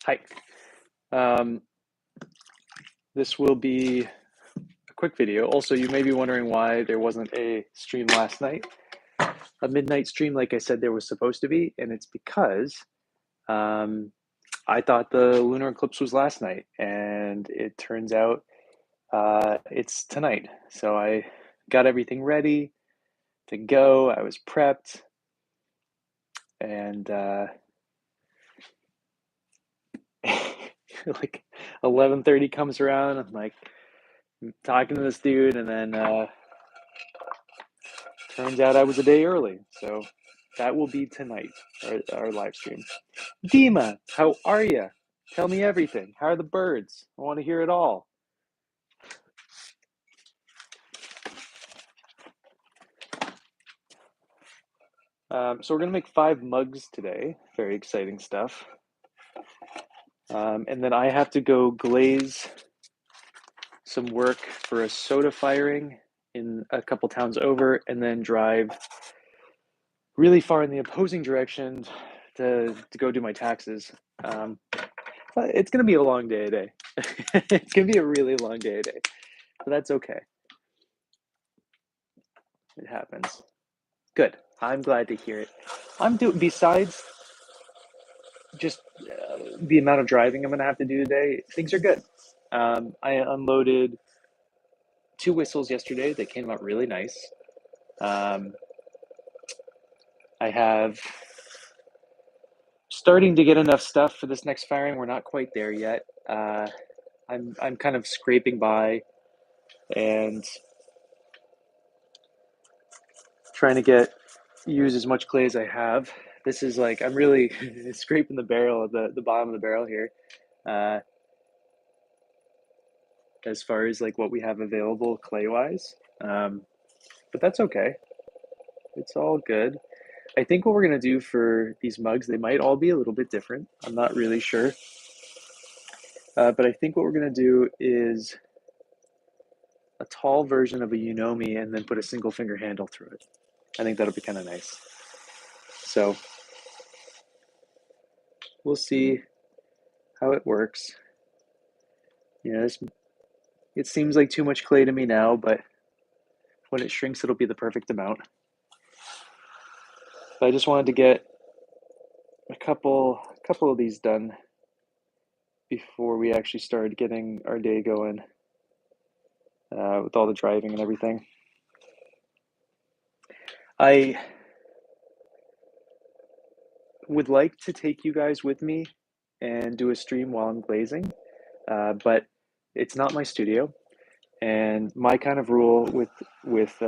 Hi. Um, this will be a quick video. Also, you may be wondering why there wasn't a stream last night, a midnight stream like I said there was supposed to be, and it's because I thought the lunar eclipse was last night, and it turns out it's tonight. So I got everything ready to go. I was prepped, and like 11:30 comes around. I'm like talking to this dude, and then turns out I was a day early. So that will be tonight, our live stream. Dima, how are you? Tell me everything. How are the birds? I want to hear it all. So we're going to make 5 mugs today. Very exciting stuff. And then I have to go glaze some work for a soda firing in a couple towns over, and then drive really far in the opposing direction to go do my taxes. It's going to be a long day today. It's going to be a really long day today, but that's okay. It happens. Good. I'm glad to hear it. Besides just the amount of driving I'm going to have to do today, things are good. I unloaded 2 whistles yesterday. They came out really nice. I have starting to get enough stuff for this next firing. We're not quite there yet. I'm kind of scraping by and trying to use as much clay as I have. This is like, I'm really scraping the barrel of the bottom of the barrel here, as far as like what we have available clay wise. But that's okay. It's all good. I think what we're gonna do for these mugs, they might all be a little bit different. I'm not really sure. But I think what we're gonna do is a tall version of a Unomi and then put a single finger handle through it. I think that'll be kind of nice. So we'll see how it works. You know, it seems like too much clay to me now, but when it shrinks, it'll be the perfect amount. But I just wanted to get a couple of these done before we actually started getting our day going with all the driving and everything. I would like to take you guys with me and do a stream while I'm glazing, but it's not my studio, and my kind of rule with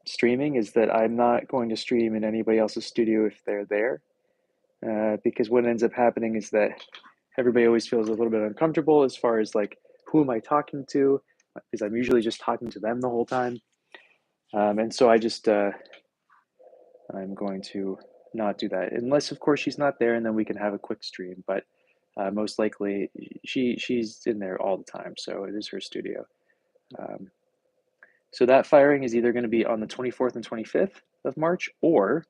streaming is that I'm not going to stream in anybody else's studio if they're there, because what ends up happening is that everybody always feels a little bit uncomfortable as far as like, who am I talking to? Because I'm usually just talking to them the whole time. And so I'm going to not do that unless, of course, she's not there, and then we can have a quick stream. But most likely, she's in there all the time, so it is her studio. So that firing is either going to be on the 24th and 25th of March, or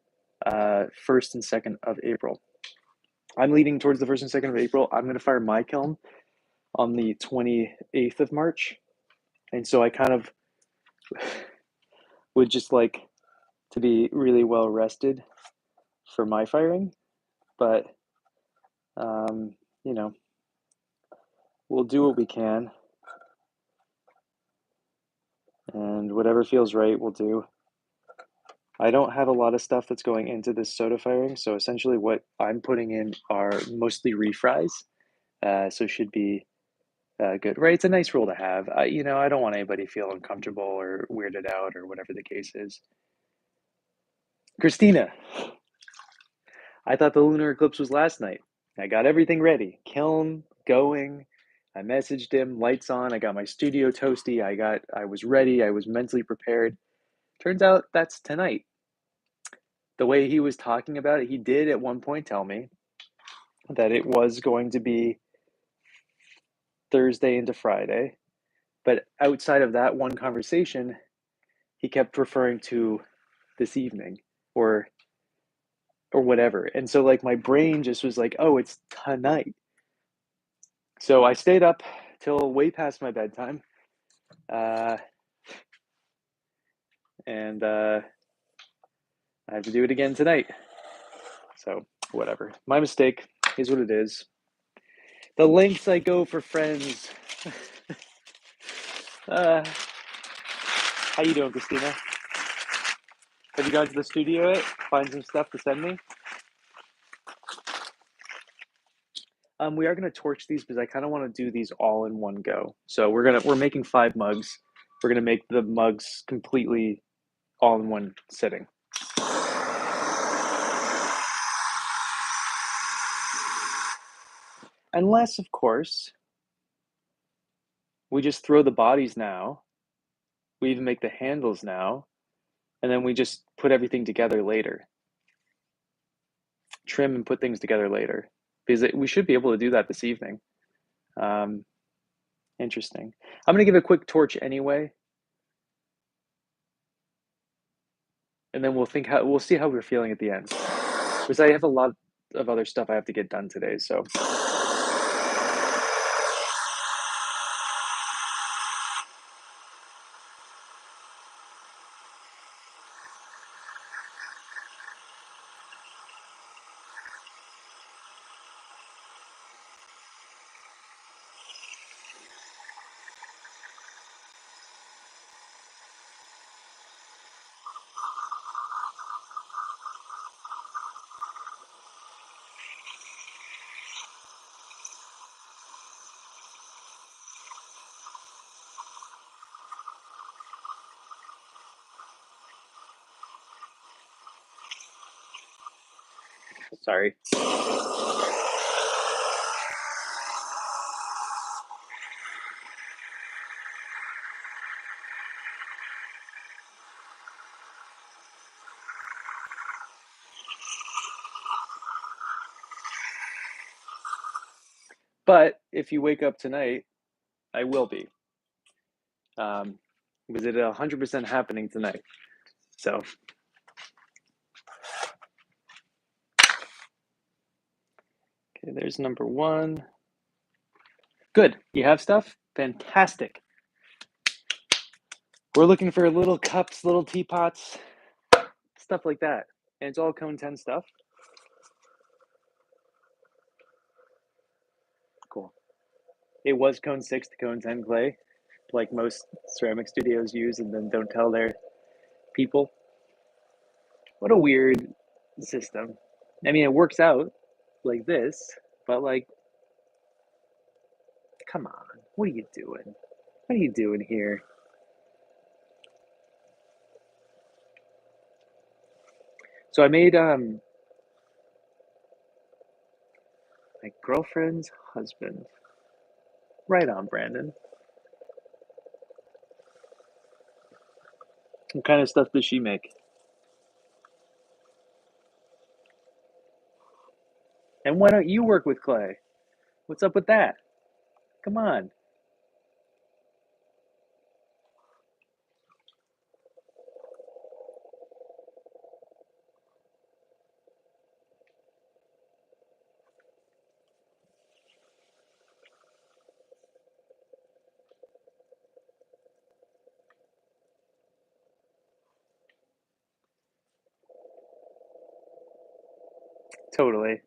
1st and 2nd of April. I'm leaning towards the 1st and 2nd of April. I'm going to fire my kiln on the 28th of March, and so I kind of would just like to be really well rested for my firing, but you know, we'll do what we can, and whatever feels right, we'll do. I don't have a lot of stuff that's going into this soda firing, so essentially what I'm putting in are mostly refries, so should be good, right? It's a nice rule to have. I don't want anybody to feel uncomfortable or weirded out or whatever the case is. Christina, I thought the lunar eclipse was last night. I got everything ready. Kiln going. I messaged him, lights on. I got my studio toasty. I was ready. I was mentally prepared. Turns out that's tonight. The way he was talking about it, he did at one point tell me that it was going to be Thursday into Friday. But outside of that one conversation, he kept referring to this evening or or whatever. And so like my brain just was like, oh, it's tonight. So I stayed up till way past my bedtime. Uh, and I have to do it again tonight. So whatever. My mistake is what it is. The lengths I go for friends. How you doing, Christina? Have you gone to the studio yet? Find some stuff to send me? We are gonna torch these because I kind of want to do these all in one go. So we're making 5 mugs. We're gonna make the mugs completely all in one sitting. Unless, of course, we just throw the bodies now. We even make the handles now, and then we just put everything together later. Trim and put things together later. Because we should be able to do that this evening. Interesting. I'm gonna give a quick torch anyway, and then we'll see how we're feeling at the end. Because I have a lot of other stuff I have to get done today, so. Sorry. But if you wake up tonight, I will be. Because it 100% happening tonight. So. Okay, there's number 1. Good. You have stuff? Fantastic. We're looking for little cups, little teapots, stuff like that. And it's all cone 10 stuff. Cool. It was cone 6 to cone 10 clay, like most ceramic studios use and then don't tell their people. What a weird system. I mean, it works out like this, but like, come on. What are you doing? What are you doing here? So I made my girlfriend's husband. Right on, Brandon. What kind of stuff does she make? And why don't you work with clay? What's up with that? Come on. Totally.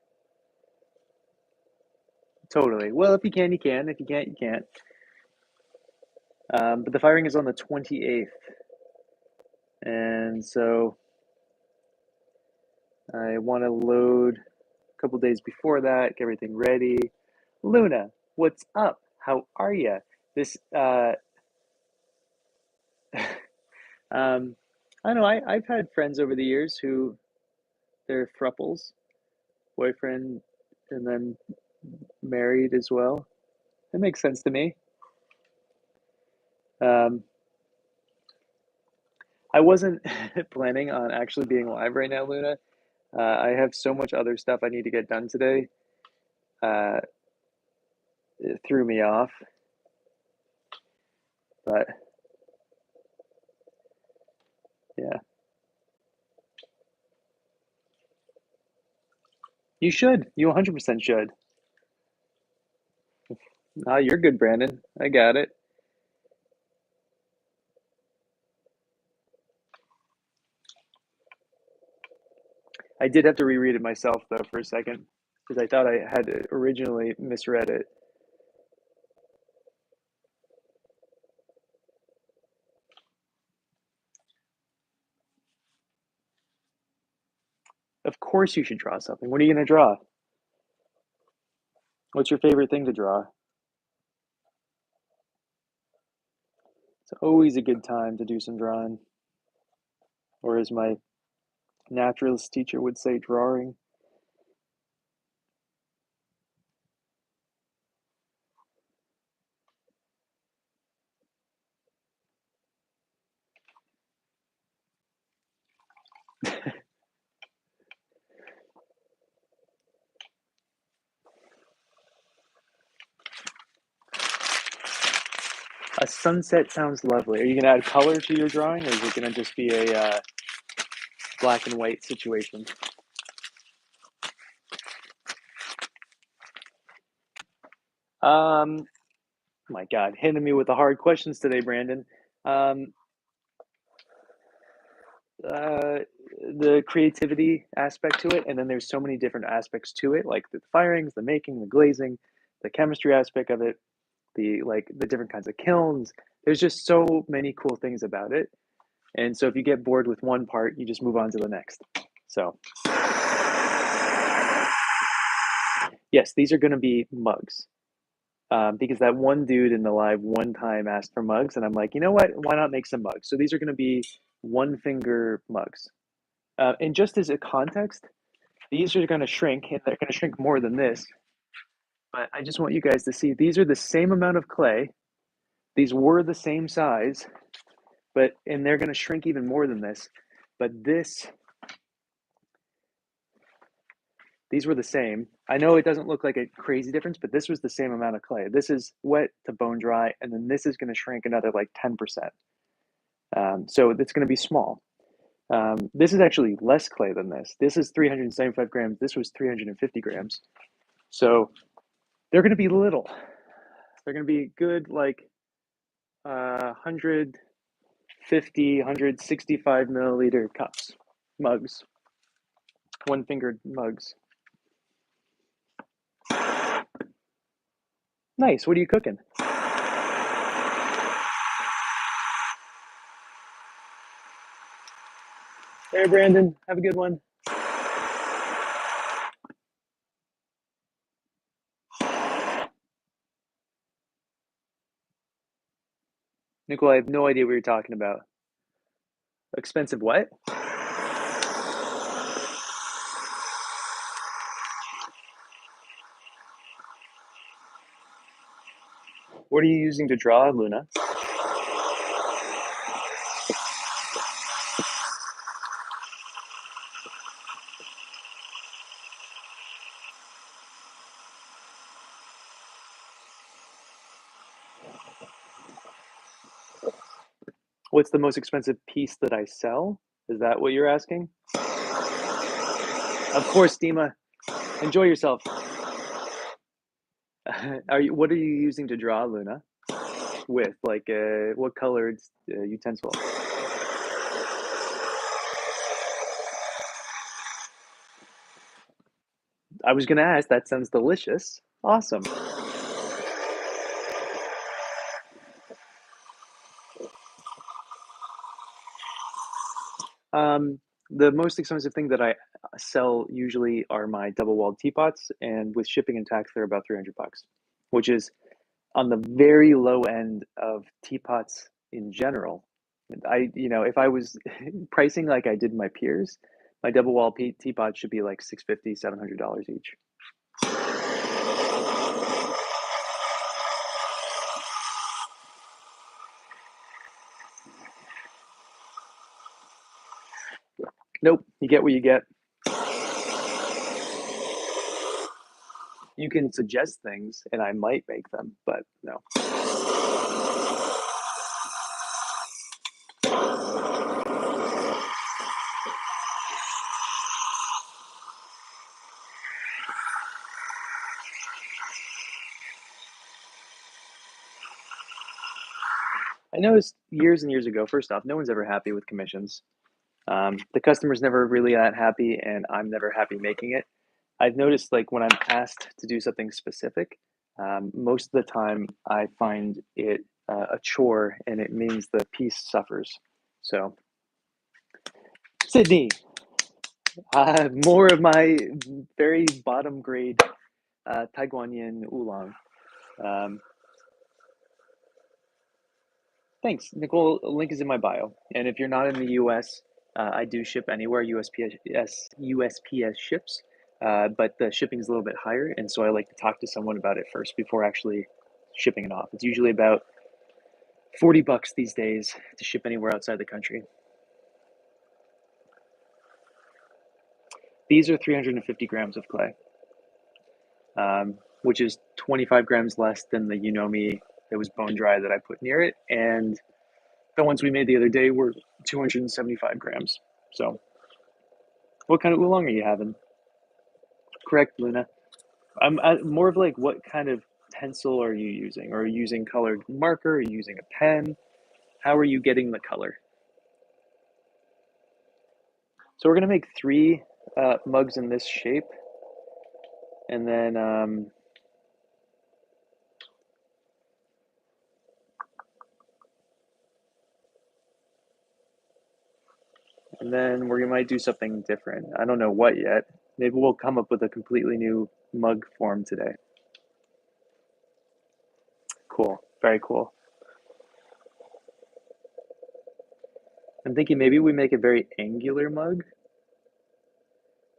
Totally. Well, if you can, you can. If you can't, you can't. But the firing is on the 28th. And so I want to load a couple days before that, get everything ready. Luna, what's up? How are you? This, I don't know, I've had friends over the years who they're thruples, boyfriend and then married as well. It makes sense to me. Um, I wasn't planning on actually being live right now, Luna. I have so much other stuff I need to get done today. Uh, it threw me off, but yeah. You should. You 100% should. Ah, you're good, Brandon. I got it. I did have to reread it myself though for a second because I thought I had originally misread it. Of course you should draw something. What are you going to draw? What's your favorite thing to draw? It's always a good time to do some drawing, or as my naturalist teacher would say, drawing. A sunset sounds lovely. Are you going to add color to your drawing, or is it going to just be a black and white situation? My God, hitting me with the hard questions today, Brandon. Um, uh, the creativity aspect to it, and then there's so many different aspects to it, like the firings, the making, the glazing, the chemistry aspect of it, the different kinds of kilns. There's just so many cool things about it, and so if you get bored with one part, you just move on to the next. So yes, these are going to be mugs. Because that one dude in the live one time asked for mugs, and I'm like, you know what? Why not make some mugs? So these are going to be one finger mugs. And just as a context, these are going to shrink, and they're going to shrink more than this. But I just want you guys to see these are the same amount of clay. These were the same size, and they're going to shrink even more than this. But these were the same. I know it doesn't look like a crazy difference, but this was the same amount of clay. This is wet to bone dry, and then this is going to shrink another like 10%. So it's going to be small. This is actually less clay than this. This is 375 grams. This was 350 grams. So they're going to be little. They're going to be good, like 150, 165 milliliter cups, mugs, one fingered mugs. Nice. What are you cooking? Hey, Brandon. Have a good one. Nicole, I have no idea what you're talking about. Expensive what? What are you using to draw, Luna? What's the most expensive piece that I sell? Is that what you're asking? Of course, Dima. Enjoy yourself. What are you using to draw, Luna? With like what colored utensil? I was gonna ask. That sounds delicious. Awesome. Um, the most expensive thing that I sell usually are my double-walled teapots, and with shipping and tax, they're about 300 bucks, which is on the very low end of teapots in general. If I was pricing like I did my peers, my double wall teapot should be like 650, $700 each. Nope, you get what you get. You can suggest things and I might make them, but no. I noticed years and years ago, first off, no one's ever happy with commissions. The customer's never really that happy, and I'm never happy making it. I've noticed like when I'm asked to do something specific, most of the time I find it a chore and it means the piece suffers. So, Sydney, more of my very bottom grade Taiguanyan oolong. Um, Thanks, Nicole. Link is in my bio. And if you're not in the US, I do ship anywhere USPS ships, but the shipping is a little bit higher, and so I like to talk to someone about it first before actually shipping it off. It's usually about $40 these days to ship anywhere outside the country. These are 350 grams of clay, which is 25 grams less than the Unomi that was bone dry that I put near it, and the ones we made the other day were 275 grams. So, what kind of oolong are you having? Correct, Luna. I'm more of like, what kind of pencil are you using? Are you using colored marker? Are you using a pen? How are you getting the color? So we're gonna make three mugs in this shape, and then we might do something different. I don't know what yet. Maybe we'll come up with a completely new mug form today. Cool, very cool. I'm thinking maybe we make a very angular mug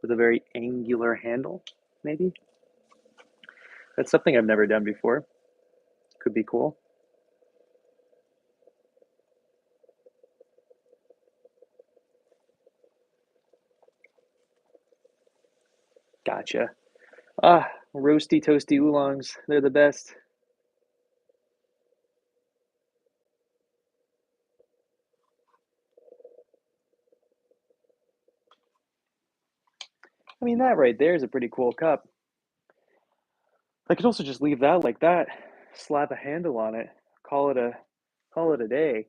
with a very angular handle, maybe. That's something I've never done before. Could be cool. Gotcha. Ah, roasty toasty oolongs. They're the best. I mean, that right there is a pretty cool cup. I could also just leave that like that, slap a handle on it, call it a day.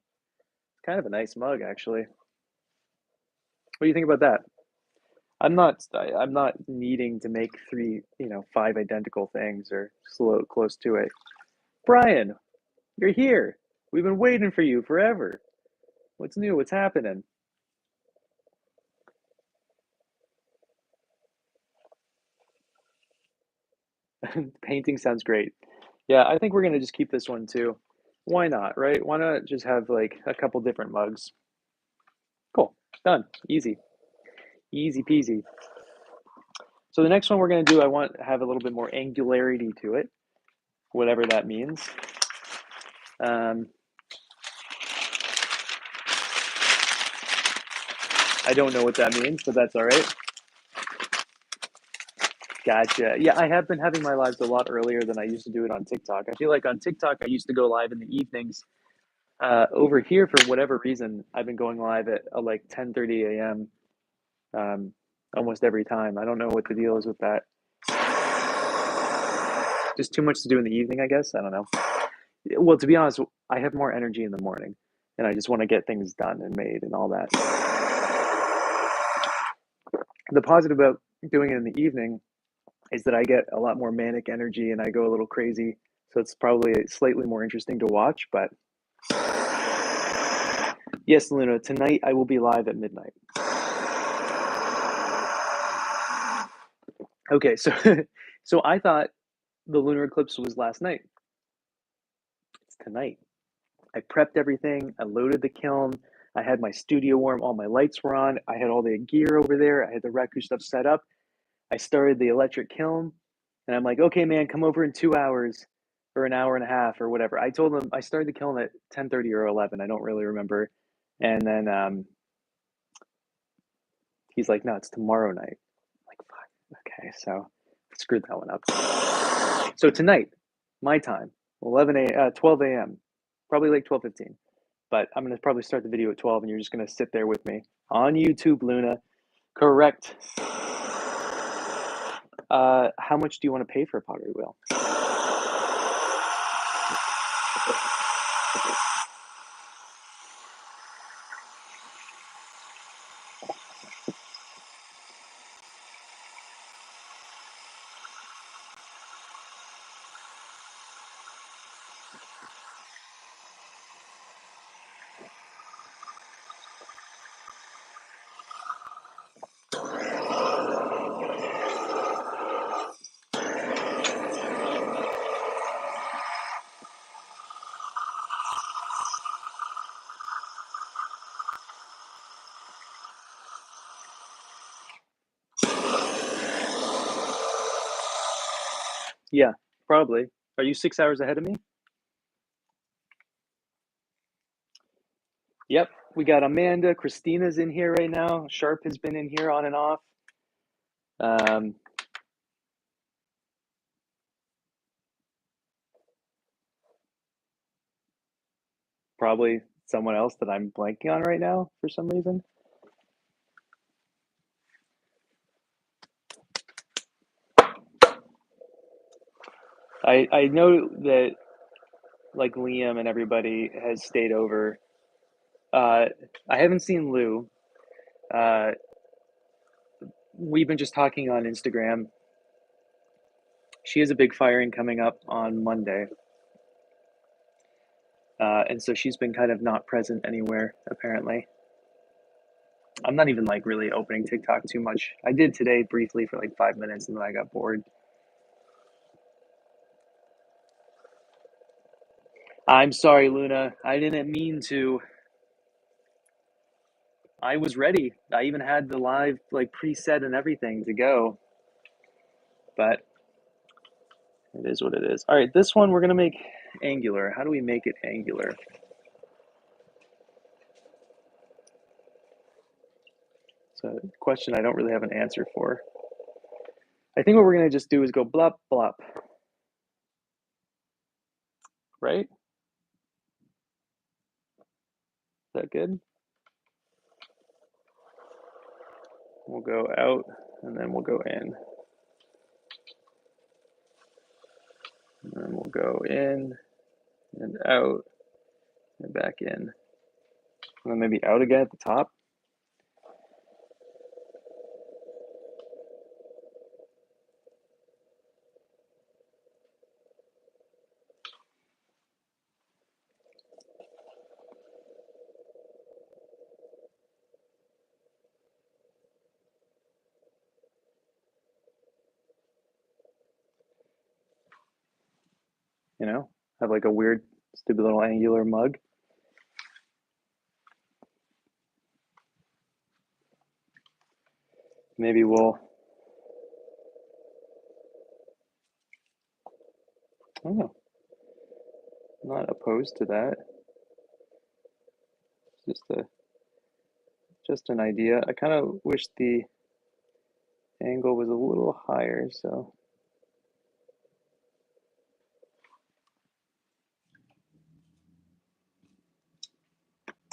Kind of a nice mug, actually. What do you think about that? I'm not needing to make three, 5 identical things or close to it. Brian, you're here. We've been waiting for you forever. What's new? What's happening? Painting sounds great. Yeah, I think we're gonna just keep this one too. Why not, right? Why not just have like a couple different mugs? Cool. Done. Easy. Easy peasy. So the next one we're gonna do, I want to have a little bit more angularity to it, whatever that means. Um, I don't know what that means, but that's all right. Gotcha. Yeah, I have been having my lives a lot earlier than I used to do it on TikTok. I feel like on TikTok I used to go live in the evenings. Over here, for whatever reason, I've been going live at like 10:30 a.m. Almost every time. I don't know what the deal is with that. Just too much to do in the evening, I guess. I don't know. Well, to be honest, I have more energy in the morning, and I just want to get things done and made and all that. The positive about doing it in the evening is that I get a lot more manic energy and I go a little crazy. So it's probably slightly more interesting to watch. But yes, Luna, tonight I will be live at midnight. Okay, so so I thought the lunar eclipse was last night. It's tonight. I prepped everything. I loaded the kiln. I had my studio warm. All my lights were on. I had all the gear over there. I had the Raku stuff set up. I started the electric kiln, and I'm like, okay, man, come over in 2 hours or an hour and a half or whatever. I told him I started the kiln at 10:30 or 11. I don't really remember. And then he's like, no, it's tomorrow night. I'm like, fuck. Okay, so screwed that one up. So tonight, my time, 12 a.m., probably like 12:15. But I'm gonna probably start the video at 12, and you're just gonna sit there with me on YouTube, Luna. Correct. How much do you want to pay for a pottery wheel? Yeah, probably. Are you 6 hours ahead of me? Yep. We got Amanda. Christina's in here right now. Sharp has been in here on and off. Um, Probably someone else that I'm blanking on right now for some reason. I know that like Liam and everybody has stayed over. I haven't seen Lou. Uh, we've been just talking on Instagram. She has a big firing coming up on Monday. And so she's been kind of not present anywhere, apparently. I'm not even like really opening TikTok too much. I did today briefly for like 5 minutes and then I got bored. I'm sorry, Luna. I didn't mean to. I was ready. I even had the live like preset and everything to go. But it is what it is. All right, this one we're gonna make angular. How do we make it angular? It's a question I don't really have an answer for. I think what we're gonna just do is go blop blop. Right? Is that good? We'll go out and then we'll go in. And then we'll go in and out and back in. And then maybe out again at the top. You know, have like a weird, stupid little angular mug. Maybe we'll, I don't know, I'm not opposed to that. It's just an idea. I kind of wish the angle was a little higher, so.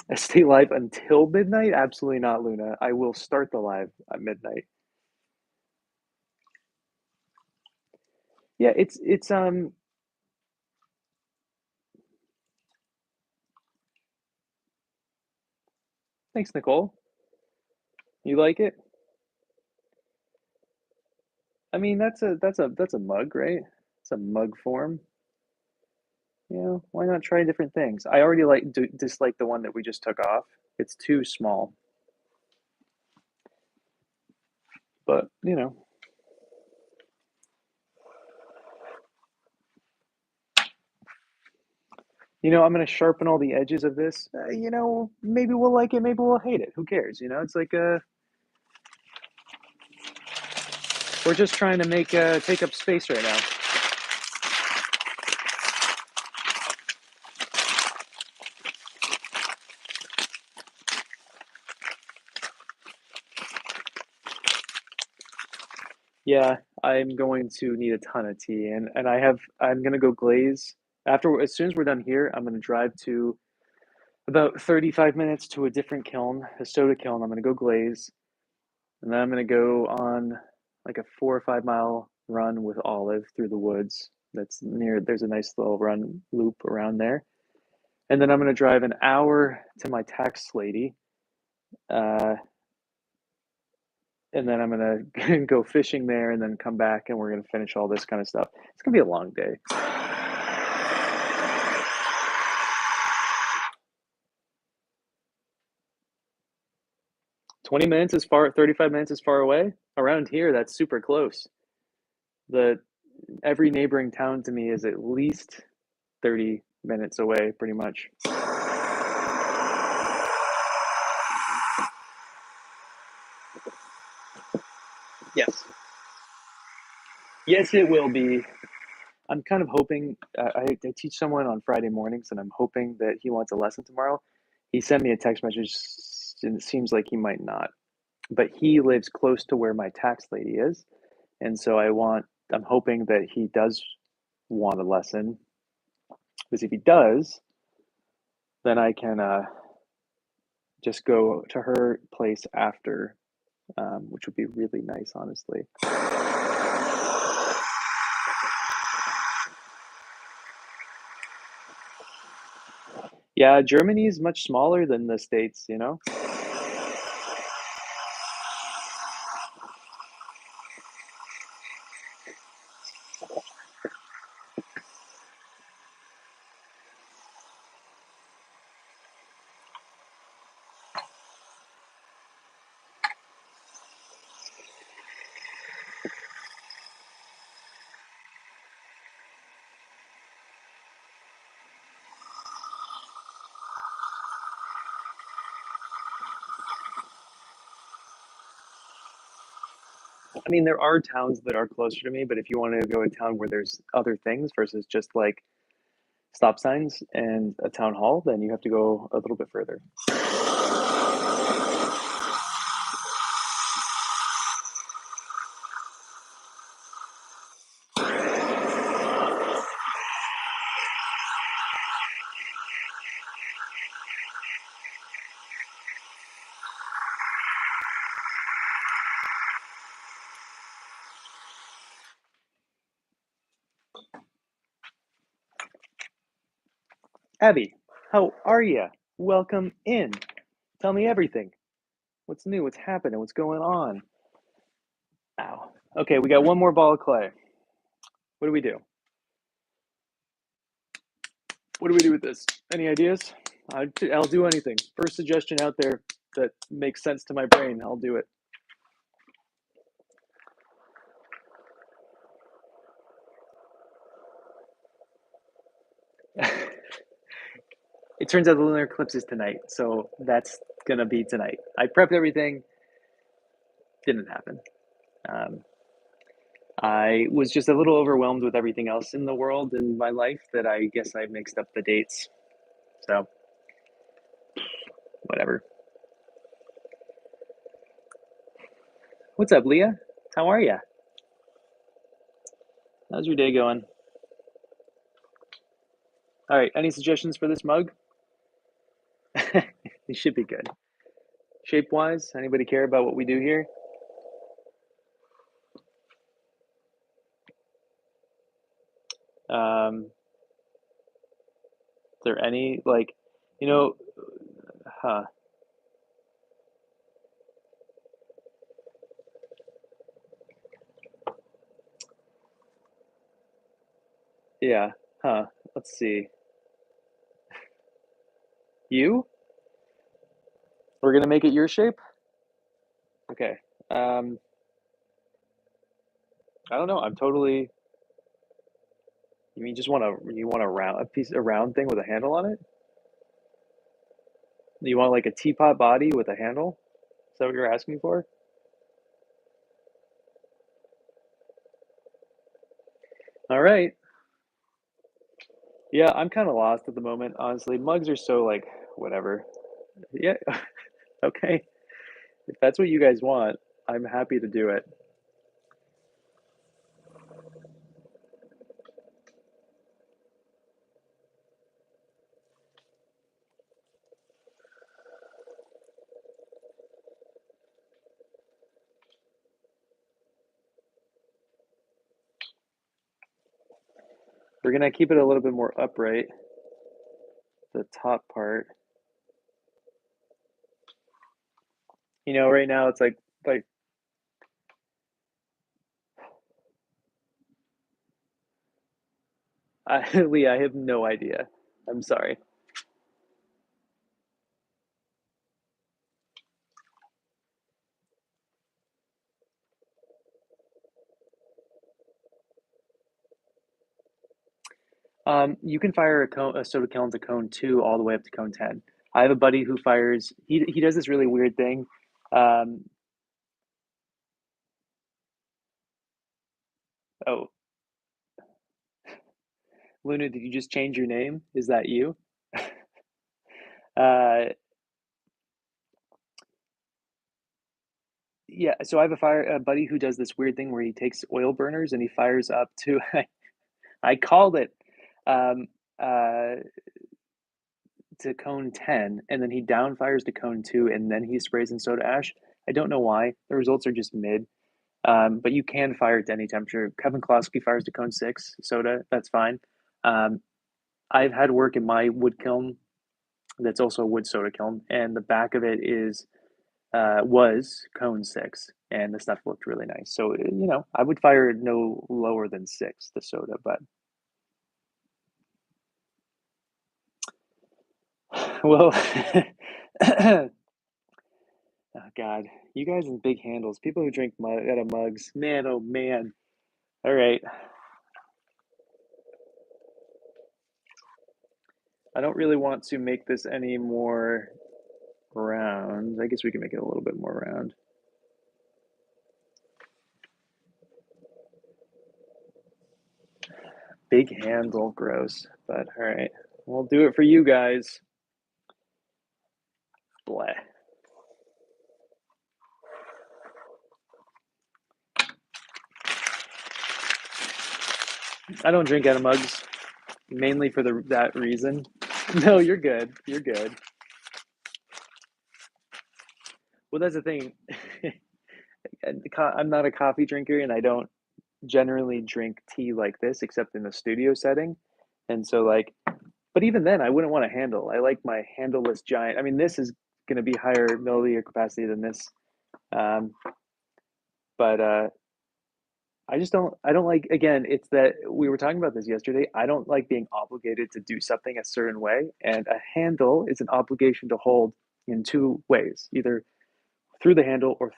I stay live until midnight? Absolutely not, Luna. I will start the live at midnight. Yeah, it's thanks, Nicole. You like it? I mean, that's a mug, right? It's a mug form. You know, why not try different things? I already dislike the one that we just took off. It's too small. But, you know. I'm going to sharpen all the edges of this. Maybe we'll like it, maybe we'll hate it. Who cares? It's like we're just trying to make take up space right now. Yeah, I'm going to need a ton of tea, and I'm gonna go glaze as soon as we're done here. I'm gonna drive to about 35 minutes to a different kiln, a soda kiln. I'm gonna go glaze, and then I'm gonna go on like a 4 or 5 mile run with Olive through the woods, that's near, there's a nice little run loop around there. And then I'm going to drive an hour to my tax lady. Uh, and then I'm going to go fishing there and then come back and we're going to finish all this kind of stuff. It's going to be a long day. 20 minutes is far, 35 minutes is far away. Around here, that's super close. The every neighboring town to me is at least 30 minutes away, pretty much. Yes. Yes, it will be. I'm kind of hoping, I teach someone on Friday mornings, and I'm hoping that he wants a lesson tomorrow. He sent me a text message, and it seems like he might not. But he lives close to where my tax lady is, and so I'm hoping that he does want a lesson, because if he does, then I can just go to her place after, which would be really nice, honestly. Yeah, Germany is much smaller than the States, you know? I mean, there are towns that are closer to me, but if you want to go to a town where there's other things versus just like stop signs and a town hall, then you have to go a little bit further. Abby, how are you? Welcome in. Tell me everything. What's new? What's happening? What's going on? Ow. Okay, we got one more ball of clay. What do we do? What do we do with this? Any ideas? I'll do anything. First suggestion out there that makes sense to my brain, I'll do it. It turns out the lunar eclipse is tonight, so that's gonna be tonight. I prepped everything, didn't happen. Um, I was just a little overwhelmed with everything else in the world in my life that I guess I mixed up the dates. So, whatever. What's up, Leah? How are ya? How's your day going? All right, any suggestions for this mug? It should be good. Shape wise, anybody care about what we do here? Is there any, like, you know, huh? Yeah, huh? Let's see. You? We're gonna make it your shape? Okay. Um, I don't know. I'm totally. You mean just want a round, a round thing with a handle on it? You want like a teapot body with a handle? Is that what you're asking for? All right. Yeah, I'm kind of lost at the moment, honestly. Mugs are so like whatever. Yeah. Okay. If that's what you guys want, I'm happy to do it. We're gonna keep it a little bit more upright, the top part. You know, right now it's like Lee, I have no idea. I'm sorry. You can fire a soda kiln to cone 2 all the way up to cone 10. I have a buddy who fires. He does this really weird thing. Um, oh, Luna, did you just change your name? Is that you? Uh, yeah. So I have a buddy who does this weird thing where he takes oil burners and he fires up to. I called it. Um, uh, to cone 10 and then he downfires to cone 2 and then he sprays in soda ash. I don't know why. The results are just mid. But you can fire it to any temperature. Kevin Klosky fires to cone 6 soda. That's fine. Um, I've had work in my wood kiln that's also a wood soda kiln, and the back of it is was cone 6, and the stuff looked really nice. So I would fire no lower than 6 the soda, but well, oh God, you guys in big handles, people who drink out of mugs, man, oh man. All right, I don't really want to make this any more round. I guess we can make it a little bit more round. Big handle, gross, but all right, we'll do it for you guys. Bleh. I don't drink out of mugs, mainly for that reason. No, you're good. You're good. Well, that's the thing. I'm not a coffee drinker, and I don't generally drink tea like this, except in the studio setting. And so, but even then, I wouldn't want a handle. I like my handleless giant. I mean, this is going to be higher milliliter capacity than this, um, but I just don't. I don't like. Again, it's that we were talking about this yesterday. I don't like being obligated to do something a certain way, and a handle is an obligation to hold in two ways: either through the handle or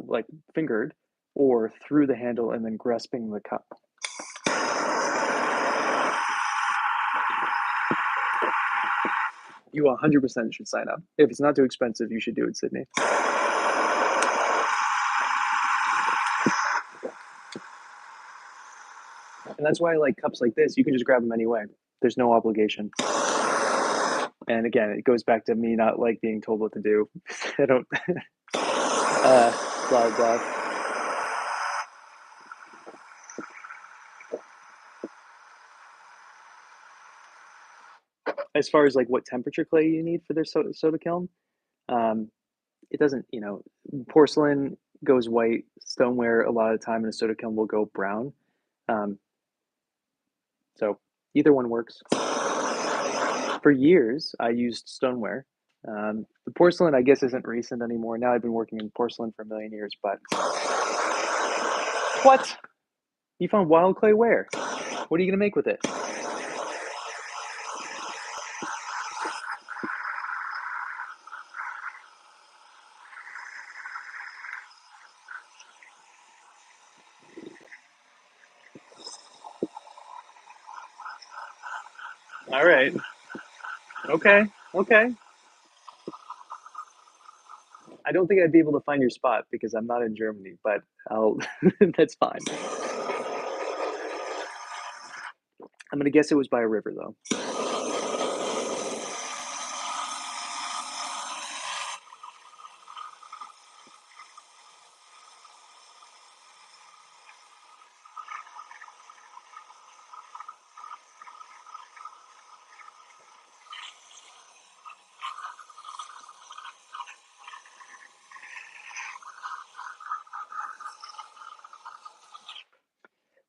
like fingered, or through the handle and then grasping the cup. You 100% should sign up. If it's not too expensive, you should do it, Sydney. And that's why I like cups like this. You can just grab them anyway. There's no obligation. And again, it goes back to me not like being told what to do. I don't. Blah blah. As far as like what temperature clay you need for their soda kiln, um, it doesn't. Porcelain goes white. Stoneware a lot of the time in a soda kiln will go brown. Um, so either one works. For years, I used stoneware. The porcelain, I guess, isn't recent anymore. Now I've been working in porcelain for a million years, but what? You found wild clay where? What are you gonna make with it? All right. Okay. Okay. I don't think I'd be able to find your spot because I'm not in Germany, but I'll. That's fine. I'm gonna guess it was by a river, though.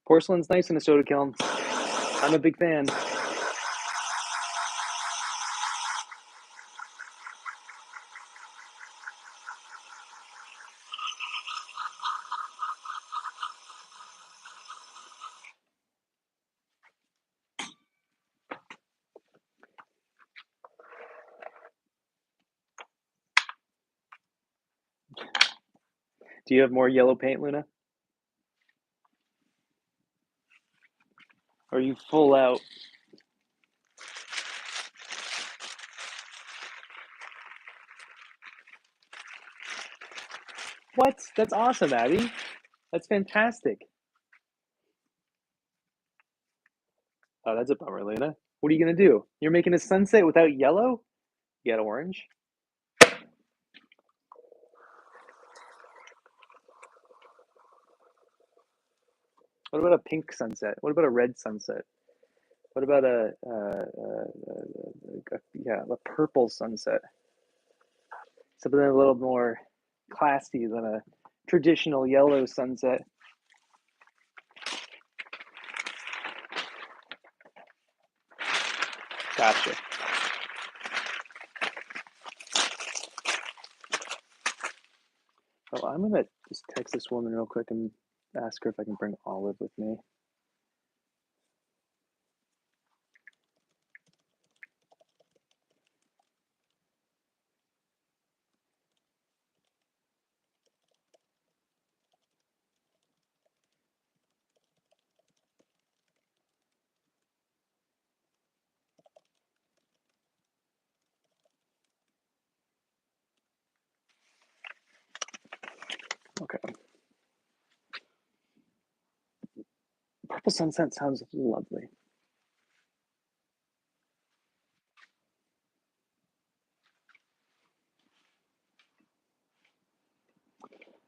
Porcelain's nice in a soda kiln. I'm a big fan. Do you have more yellow paint, Luna? Or are you full out? What? That's awesome, Abby. That's fantastic. Oh, that's a bummer, Luna. What are you gonna do? You're making a sunset without yellow? You got orange? What about a pink sunset? What about a red sunset? What about a purple sunset? Something a little more classy than a traditional yellow sunset. Gotcha. Well, I'm gonna just text this woman real quick and ask her if I can bring Olive with me. Okay. Purple sunset sounds lovely.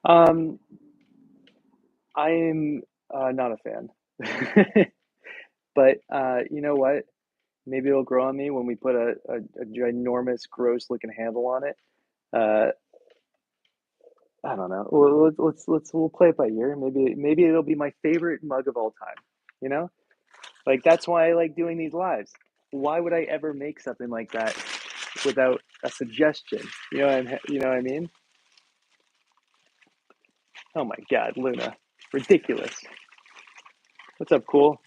Um, I'm not a fan, but you know what? Maybe it'll grow on me when we put a ginormous, gross-looking handle on it. Uh, I don't know. We'll play it by ear. Maybe it'll be my favorite mug of all time. You know, like that's why I like doing these lives. Why would I ever make something like that without a suggestion? You know what I mean? Oh my God, Luna, ridiculous. What's up, cool?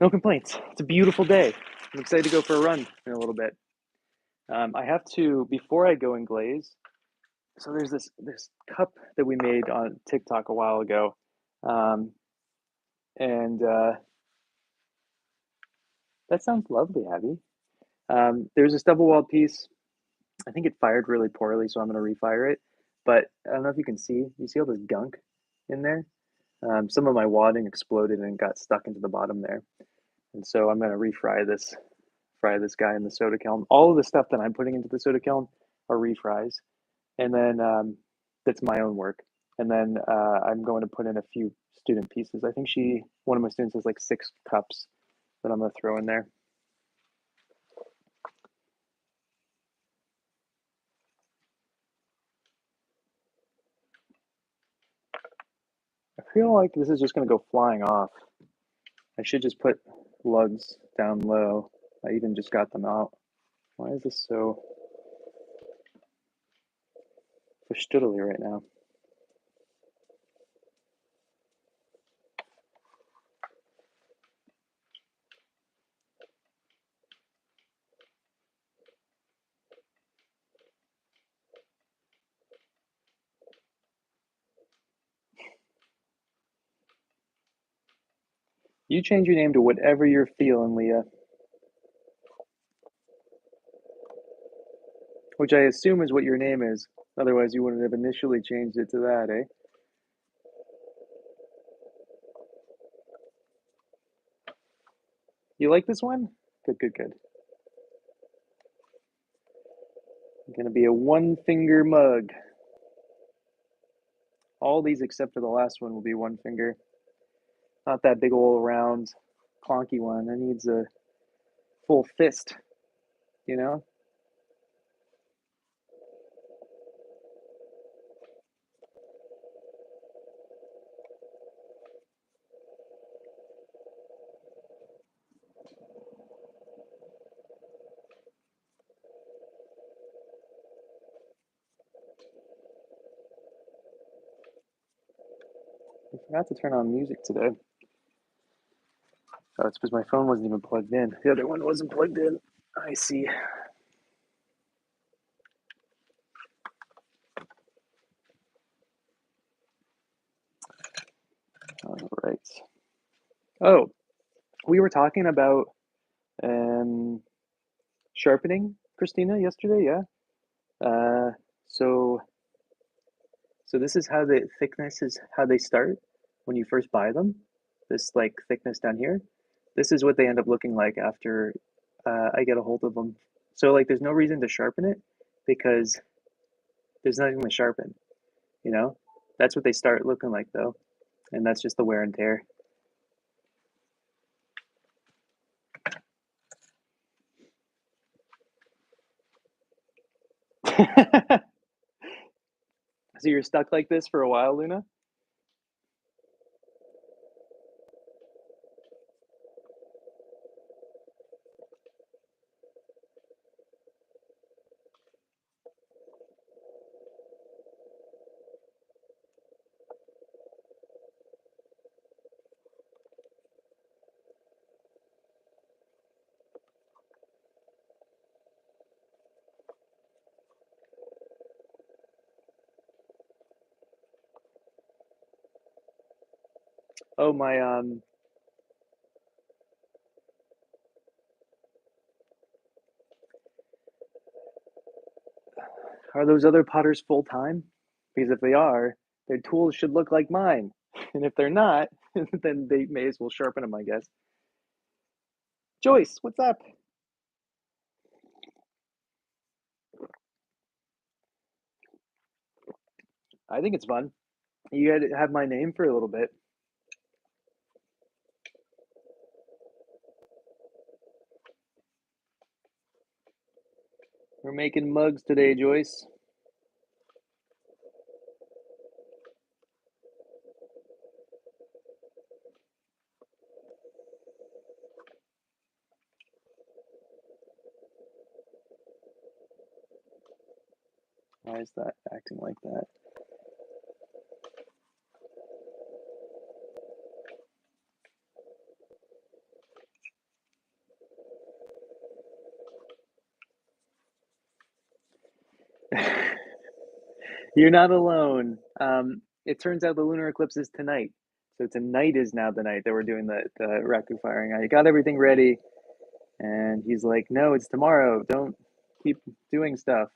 No complaints. It's a beautiful day. I'm excited to go for a run in a little bit. I have to before I go and glaze. So there's this cup that we made on TikTok a while ago, um, and that sounds lovely, Abby. There's this double walled piece. I think it fired really poorly, so I'm going to refire it. But I don't know if you can see. You see all this gunk in there? Some of my wadding exploded and got stuck into the bottom there, and so I'm going to fry this guy in the soda kiln. All of the stuff that I'm putting into the soda kiln are refries, and then that's my own work. And then I'm going to put in a few student pieces. I think one of my students has like 6 cups that I'm going to throw in there. I feel like this is just going to go flying off. I should just put lugs down low. I even just got them out. Why is this so stoodily right now? You change your name to whatever you're feeling, Leah. Which I assume is what your name is. Otherwise, you wouldn't have initially changed it to that, eh? You like this one? Good, good, good. Gonna be a 1 finger mug. All these except for the last one will be 1 finger. Not that big old round clonky one. That needs a full fist, you know? forgot to turn on music today. Oh, it's because my phone wasn't even plugged in. The other one wasn't plugged in. I see. All right. Oh, we were talking about um, sharpening, Christina, yesterday. Yeah. Uh, so so this is how the thickness is how they start when you first buy them. This like thickness down here. This is what they end up looking like after I get a hold of them. So like, there's no reason to sharpen it because there's nothing to sharpen. You know, that's what they start looking like though, and that's just the wear and tear. So you're stuck like this for a while, Luna? Oh my, are those other potters full time? Because if they are, their tools should look like mine. And if they're not, then they may as well sharpen them, I guess. Joyce, what's up? I think it's fun. You got to have my name for a little bit. We're making mugs today, Joyce. Why is that acting like that? You're not alone. It turns out the lunar eclipse is tonight. So tonight is now the night that we're doing the Raku firing. I got everything ready, and he's like, "No, it's tomorrow. Don't keep doing stuff."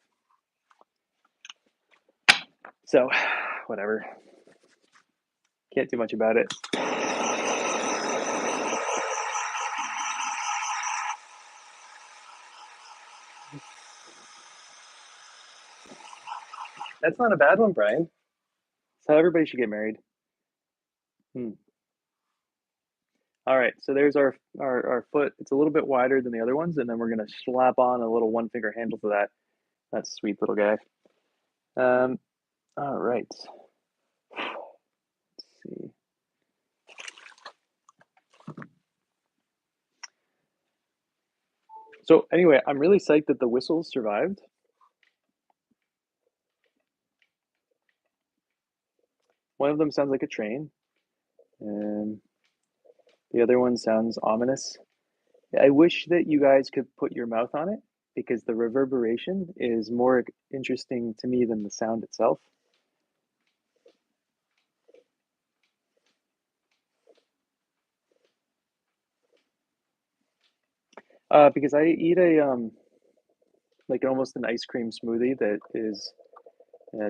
So, whatever. Can't do much about it. That's not a bad one, Brian. That's how everybody should get married. Hmm. All right, so there's our foot. It's a little bit wider than the other ones, and then we're gonna slap on a little one finger handle to that. That's a sweet little guy. Um, all right. Let's see. So anyway, I'm really psyched that the whistles survived. One of them sounds like a train, and the other one sounds ominous. I wish that you guys could put your mouth on it because the reverberation is more interesting to me than the sound itself. Because I eat a like almost an ice cream smoothie that is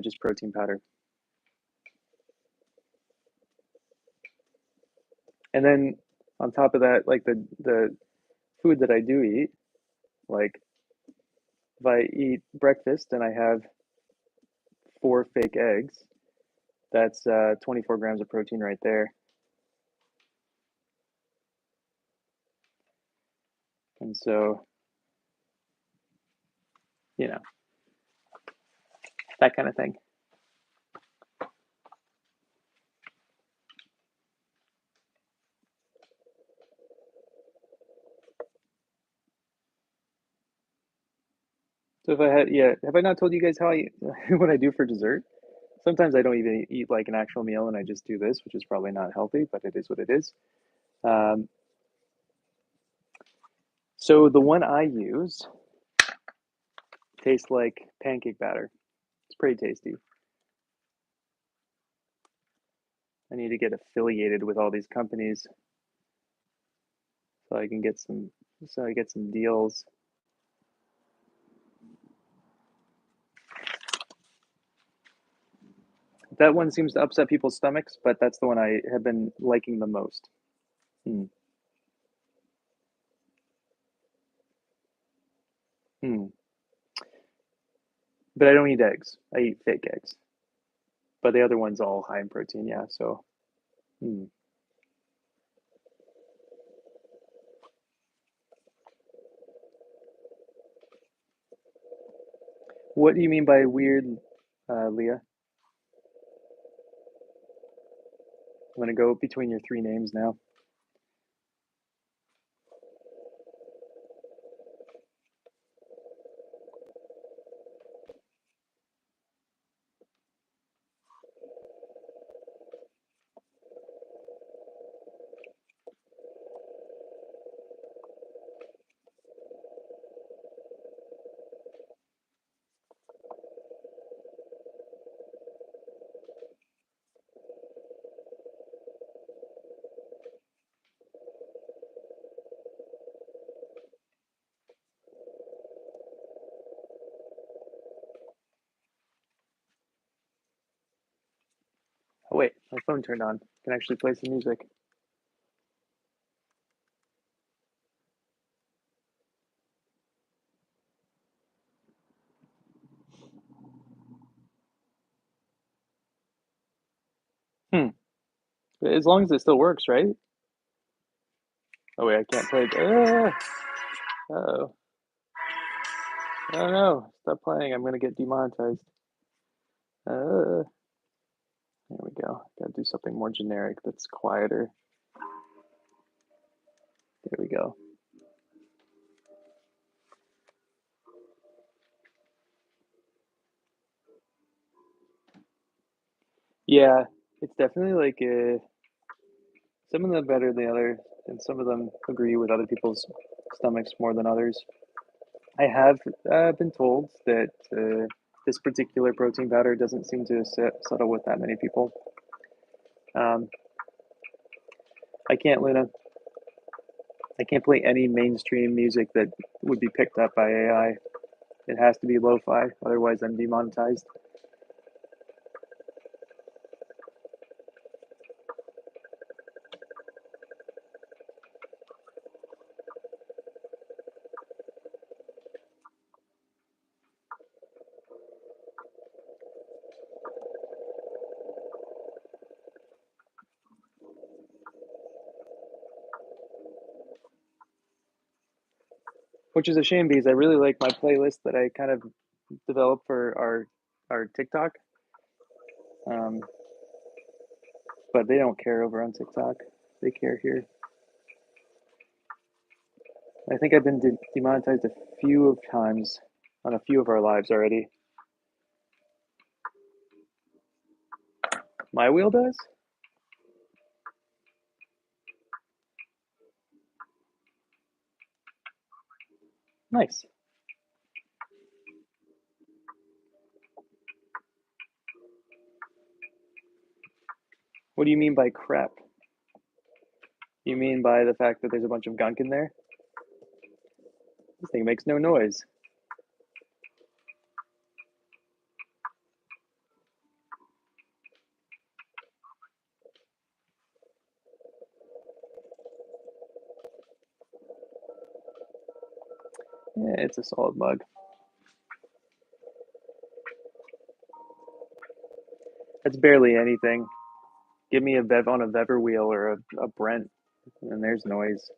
just protein powder, and then on top of that, like the food that I do eat, like if I eat breakfast and I have four fake eggs, that's 24 grams of protein right there. And so, you know, that kind of thing. So if I had, yeah, have I not told you guys how I, what I do for dessert? Sometimes I don't even eat like an actual meal and I just do this, which is probably not healthy, but it is what it is. Um, so the one I use tastes like pancake batter. It's pretty tasty. I need to get affiliated with all these companies so I can get some so I get some deals. That one seems to upset people's stomachs, but that's the one I have been liking the most. Hmm. Hmm. But I don't eat eggs. I eat fake eggs. But the other one's all high in protein, yeah. So, hmm. What do you mean by weird, Leah? I'm gonna go between your three names now. Oh wait, my phone turned on. I can actually play some music. Hmm. As long as it still works, right? Oh wait, I can't play. Oh. Oh no! Stop playing. I'm gonna get demonetized. There we go. Gotta do something more generic that's quieter. There we go. Yeah, it's definitely like some of them better than the other, and some of them agree with other people's stomachs more than others. I have been told that this particular protein powder doesn't seem to settle with that many people. Um, I can't, Luna. I can't play any mainstream music that would be picked up by AI. It has to be lo-fi, otherwise I'm demonetized. Which is a shame because I really like my playlist that I kind of developed for our TikTok. Um, but they don't care over on TikTok. They care here. I think I've been demonetized a few of times on a few of our lives already. My wheel does? Nice. What do you mean by crap? You mean by the fact that there's a bunch of gunk in there? This thing makes no noise. Yeah, it's a solid mug. That's barely anything. Give me a Bev on a Vever wheel or a Brent, and there's noise.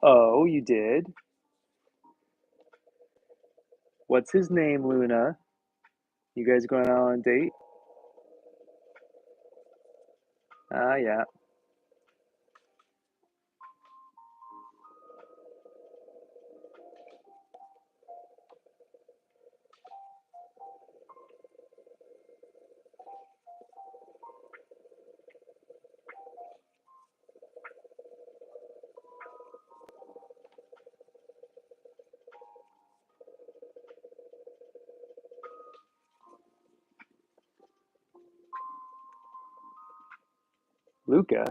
Oh, you did? What's his name, Luna? You guys going out on a date? Ah, yeah. Luca.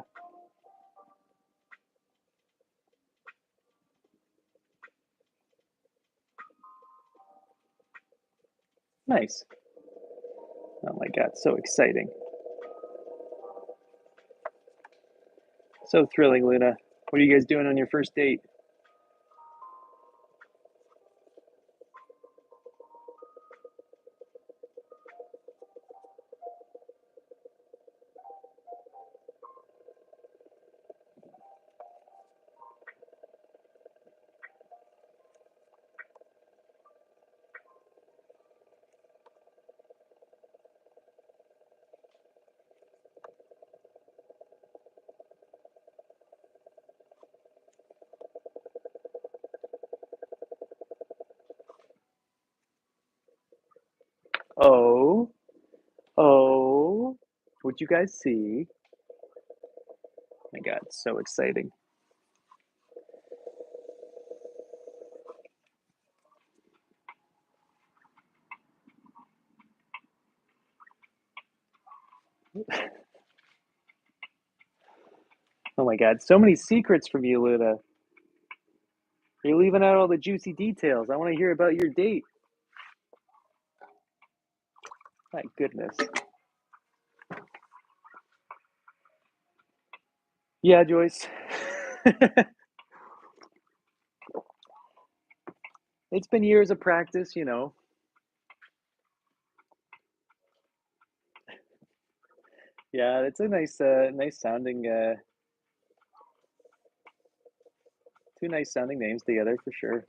Nice. Oh my God, so exciting. So thrilling, Luna. What are you guys doing on your first date? Oh, oh, what'd you guys see? Oh my God, so exciting. Oh my God, so many secrets from you, Luna. You're leaving out all the juicy details. I want to hear about your date. My goodness. Yeah, Joyce. It's been years of practice, you know. Yeah, it's a nice sounding, two nice sounding names together for sure.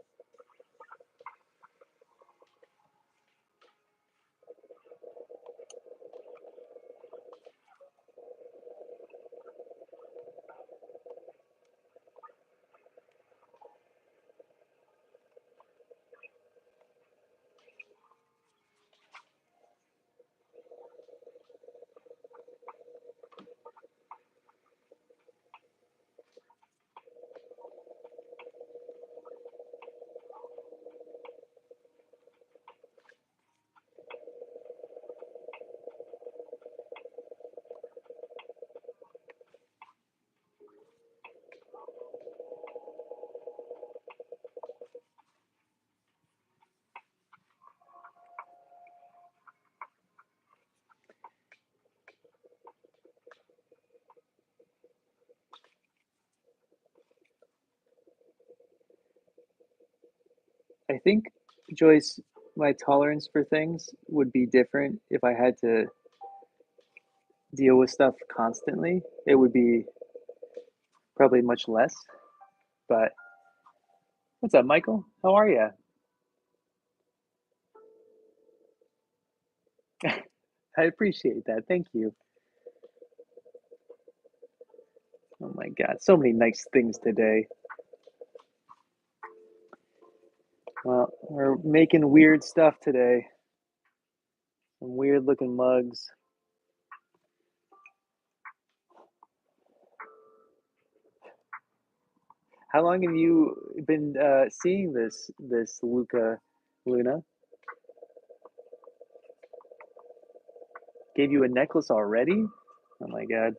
I think, Joyce, my tolerance for things would be different if I had to deal with stuff constantly. It would be probably much less. But what's up, Michael? How are you? I appreciate that. Thank you. Oh my God, so many nice things today. Well, we're making weird stuff today. Some weird looking mugs. How long have you been seeing this Luca Luna? Gave you a necklace already? Oh my God.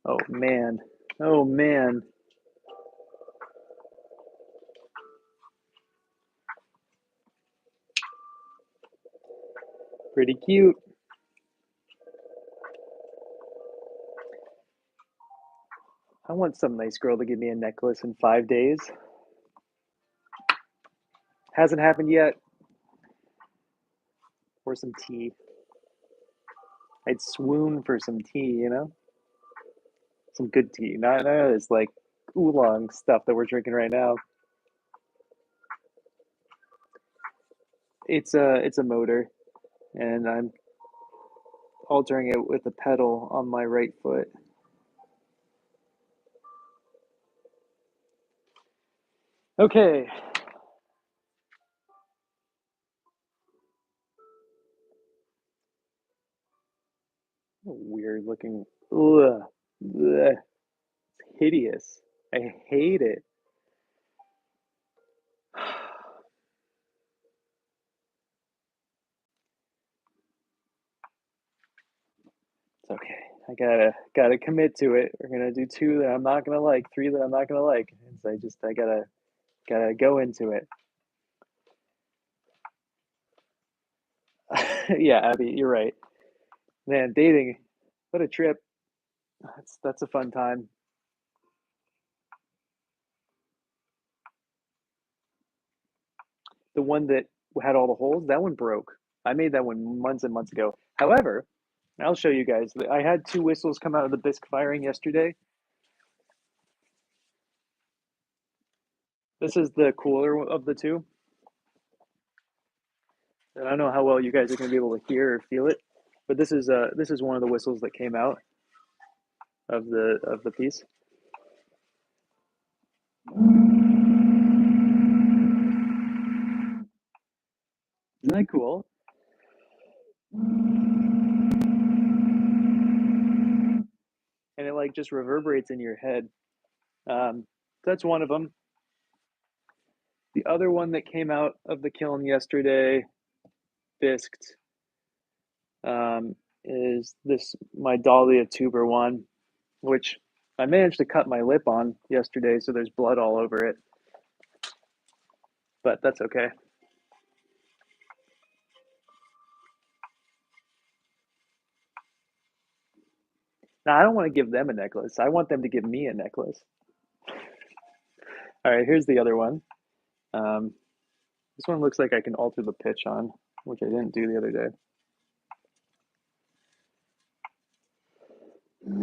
Oh man. Oh man. Pretty cute. I want some nice girl to give me a necklace in 5 days. Hasn't happened yet. Or some tea. I'd swoon for some tea, you know? Some good tea. Not this like oolong stuff that we're drinking right now. It's a motor, and I'm altering it with a pedal on my right foot. Okay. Weird looking. Ugh. Ugh. Hideous. I hate it. It's okay. I gotta commit to it. We're gonna do two that I'm not gonna like, three that I'm not gonna like. I gotta go into it. Yeah, Abby, you're right. Man, dating, what a trip. That's a fun time. The one that had all the holes, that one broke. I made that one months and months ago. However, I'll show you guys. I had two whistles come out of the bisque firing yesterday. This is the cooler of the two. And I don't know how well you guys are going to be able to hear or feel it, but this is one of the whistles that came out of the piece. Isn't that cool? And it like just reverberates in your head. That's one of them. The other one that came out of the kiln yesterday, bisqued, is this my Dahlia tuber one, which I managed to cut my lip on yesterday, so there's blood all over it. But that's okay. Now, I don't want to give them a necklace. I want them to give me a necklace. All right, here's the other one. Um, this one looks like I can alter the pitch on, which I didn't do the other day. Kind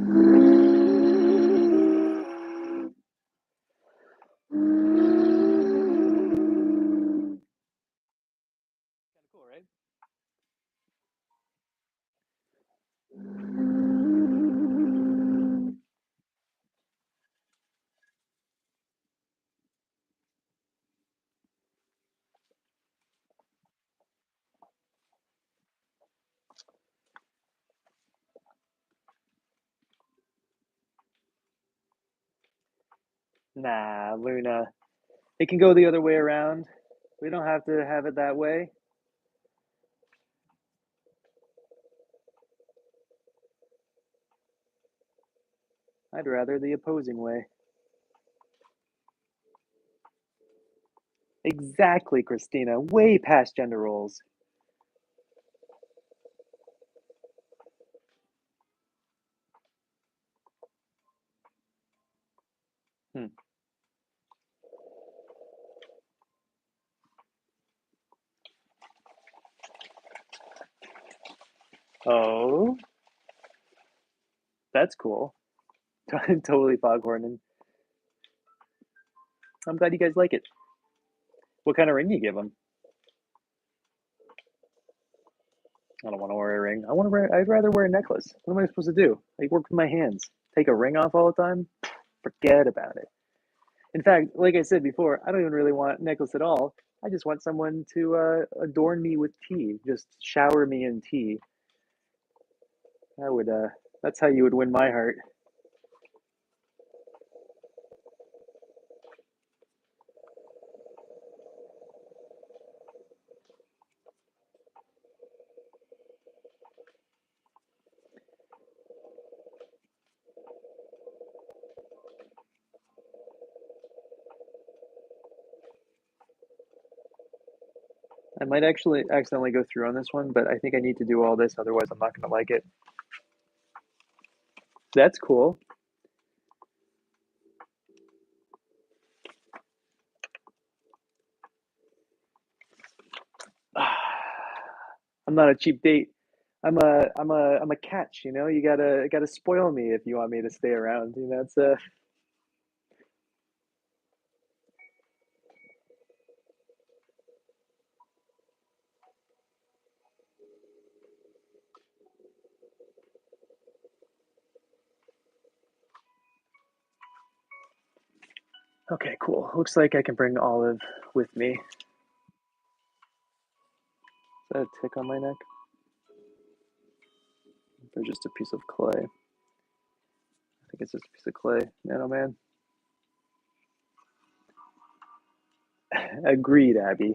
of cool, right? Nah, Luna. It can go the other way around. We don't have to have it that way. I'd rather the opposing way. Exactly, Christina. Way past gender roles. Hmm. Oh, that's cool. Totally foghorning. I'm glad you guys like it. What kind of ring do you give them? I don't want to wear a ring. I'd rather wear a necklace. What am I supposed to do? I work with my hands. Take a ring off all the time? Forget about it. In fact, like I said before, I don't even really want a necklace at all. I just want someone to adorn me with tea. Just shower me in tea. I would. That's how you would win my heart. I might actually accidentally go through on this one, but I think I need to do all this, otherwise I'm not going to like it. That's cool. I'm not a cheap date. I'm a catch, you know? You gotta spoil me if you want me to stay around, you know? It's okay, cool. Looks like I can bring Olive with me. Is that a tick on my neck? Or just a piece of clay? I think it's just a piece of clay, Nano Man. Agreed, Abby.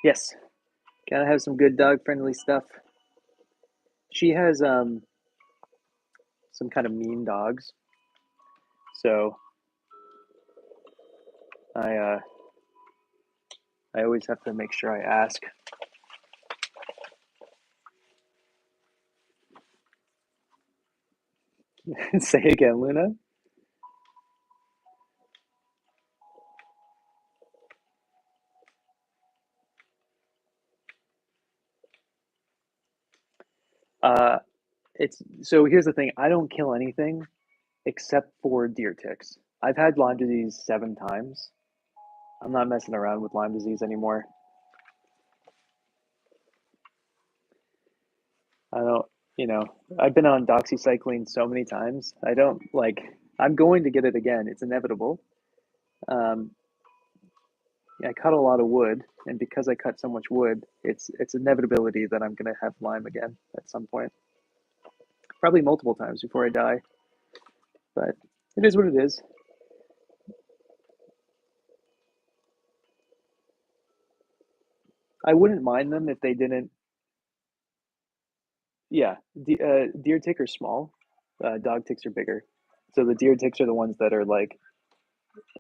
Yes, gotta have some good dog friendly stuff. She has some kind of mean dogs, so I uh I always have to make sure I ask. Say again, Luna. Uh, it's so here's the thing. I don't kill anything except for deer ticks. I've had Lyme disease 7 times. I'm not messing around with Lyme disease anymore. I don't, you know, I've been on doxycycline so many times. I don't like. I'm going to get it again. It's inevitable. Um, I cut a lot of wood, and because I cut so much wood, it's inevitability that I'm gonna have Lyme again at some point. Probably multiple times before I die. But it is what it is. I wouldn't mind them if they didn't. Yeah, deer tick are small. Dog ticks are bigger. So the deer ticks are the ones that are like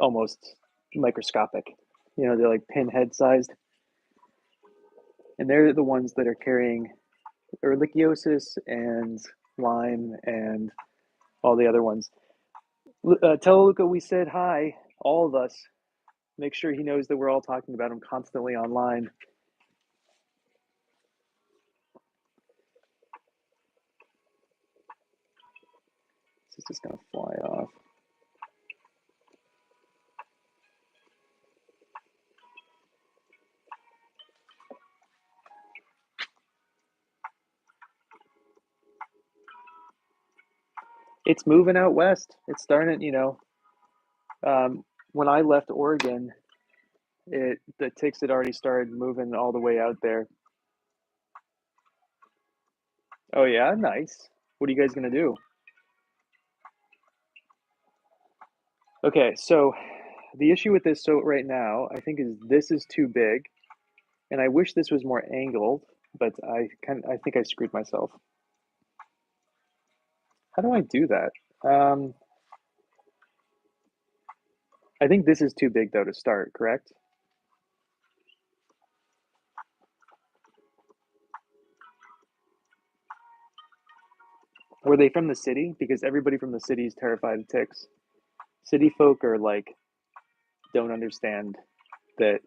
almost microscopic. You know, they're like pinhead sized, and they're the ones that are carrying ehrlichiosis and Lyme and all the other ones. Tell Luca we said hi, all of us. Make sure he knows that we're all talking about him constantly online. This is just gonna fly off. It's moving out west. It's starting, you know. When I left Oregon, the ticks had already started moving all the way out there. Oh yeah, nice. What are you guys gonna do? Okay, so the issue with this so right now, I think is this is too big, and I wish this was more angled, but I think I screwed myself. How do I do that? Um, I think this is too big though to start, correct? Were they from the city? Because everybody from the city is terrified of ticks. City folk are like don't understand that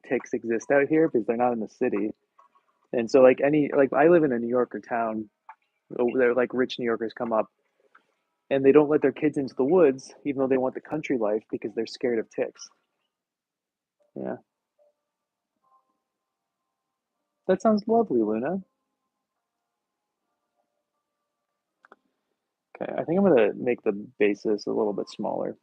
ticks exist out here because they're not in the city. And so like I live in a New Yorker town. They're like rich New Yorkers come up and they don't let their kids into the woods even though they want the country life because they're scared of ticks. Yeah. That sounds lovely, Luna. Okay, I think I'm gonna make the basis a little bit smaller.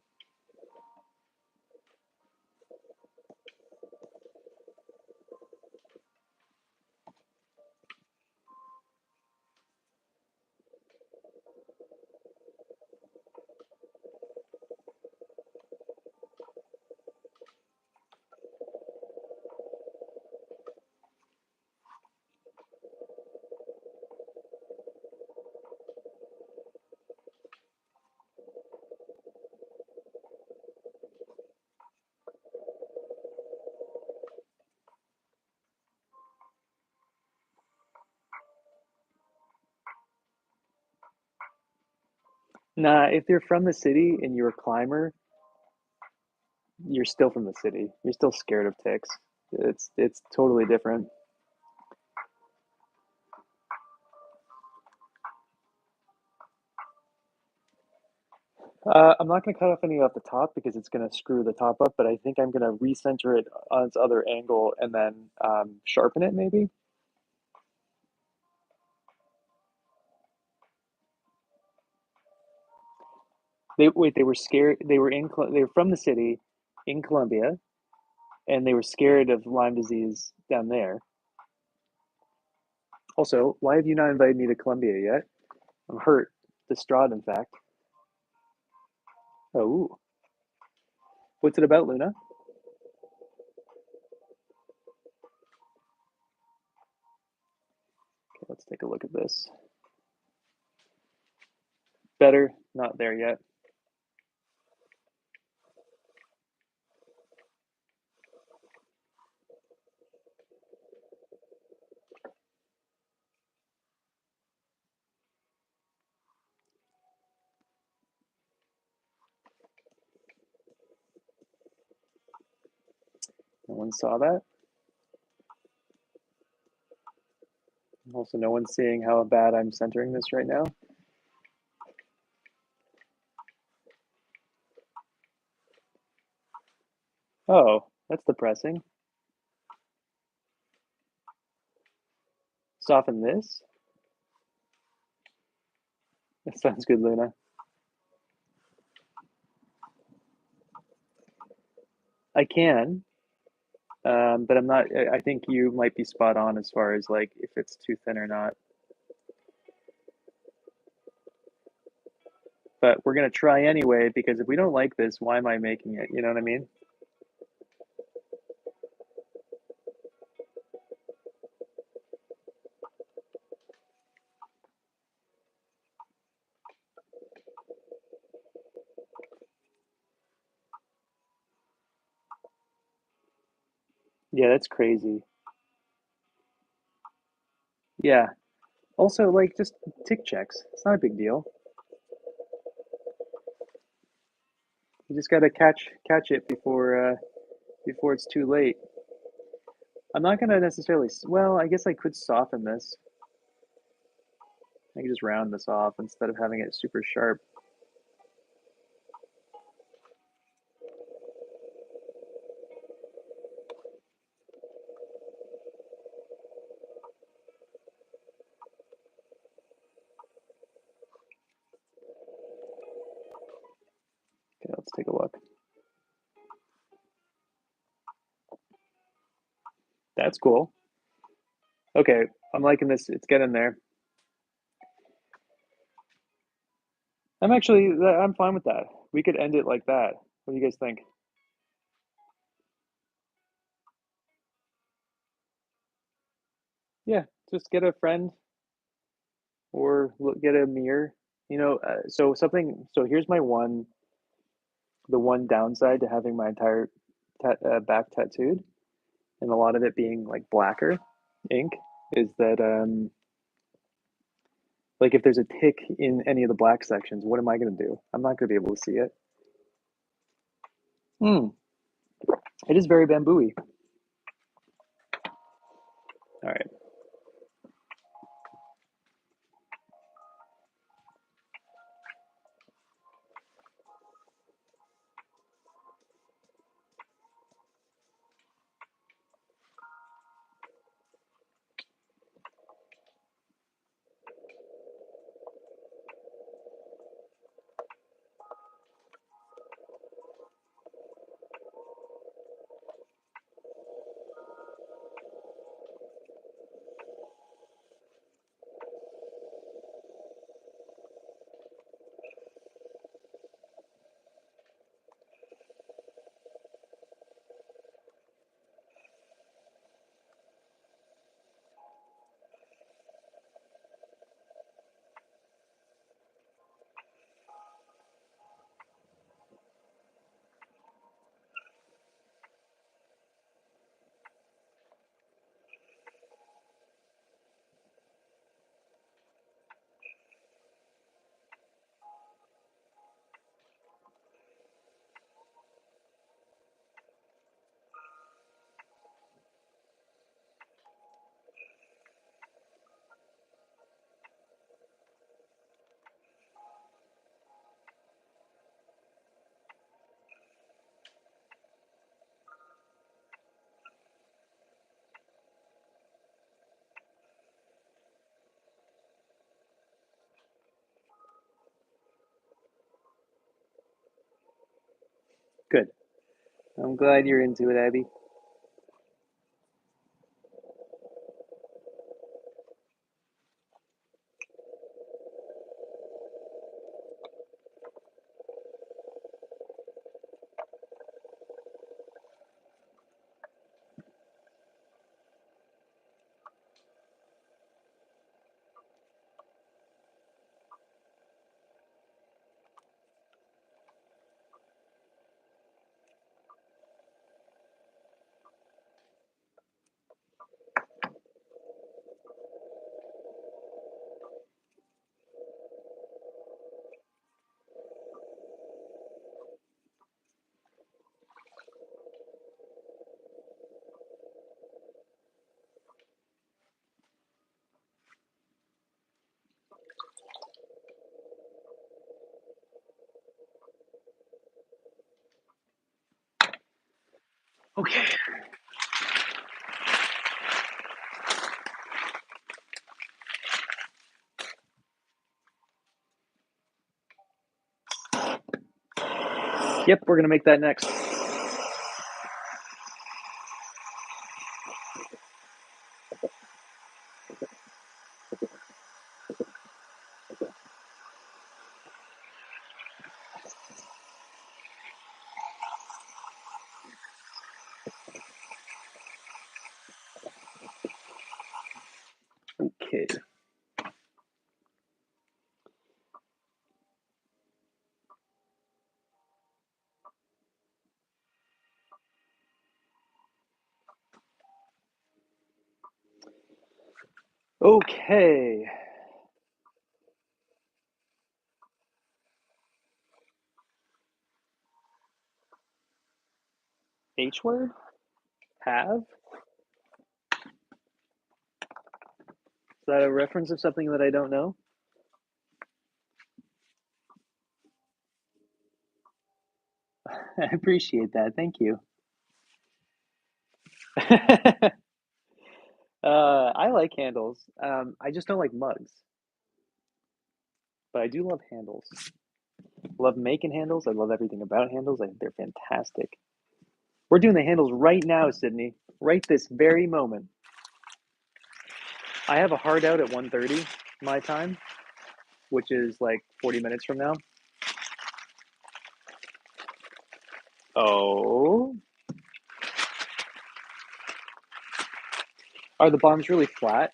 Nah, if you're from the city and you're a climber, you're still from the city. You're still scared of ticks. It's totally different. I'm not going to cut off any off the top because it's going to screw the top up, but I think I'm going to recenter it on its other angle and then sharpen it maybe. They were scared. They were from the city in Colombia, and they were scared of Lyme disease down there. Also, why have you not invited me to Colombia yet? I'm hurt, distraught, in fact. Oh, what's it about, Luna? Okay, let's take a look at this. Better, not there yet. No one saw that. Also, no one's seeing how bad I'm centering this right now. Oh, that's depressing. Soften this. That sounds good, Luna. I can, but I'm not. I think you might be spot on as far as like if it's too thin or not. But we're gonna try anyway because if we don't like this, why am I making it? You know what I mean? Yeah, that's crazy. Yeah. Also, like just tick checks. It's not a big deal. You just gotta catch it before it's too late. I'm not gonna necessarily. Well, I guess I could soften this. I could just round this off instead of having it super sharp. Okay, let's take a look. That's cool. Okay, I'm liking this. It's getting there. I'm fine with that. We could end it like that. What do you guys think? Yeah, just get a friend or get a mirror. So here's the one downside to having my entire back tattooed, and a lot of it being like blacker ink, is that like if there's a tick in any of the black sections, what am I going to do? I'm not going to be able to see it. Hmm, it is very bamboo-y. All right. I'm glad you're into it, Abby. Okay. Yep, we're gonna make that next. Okay. Okay. H word? Have? Is that a reference of something that I don't know? I appreciate that. Thank you. I like handles. I just don't like mugs, but I do love handles. Love making handles. I love everything about handles. I think they're fantastic. We're doing the handles right now, Sydney. Right this very moment. I have a hard out at 1:30 my time, which is like 40 minutes from now. Oh. Are the bombs really flat?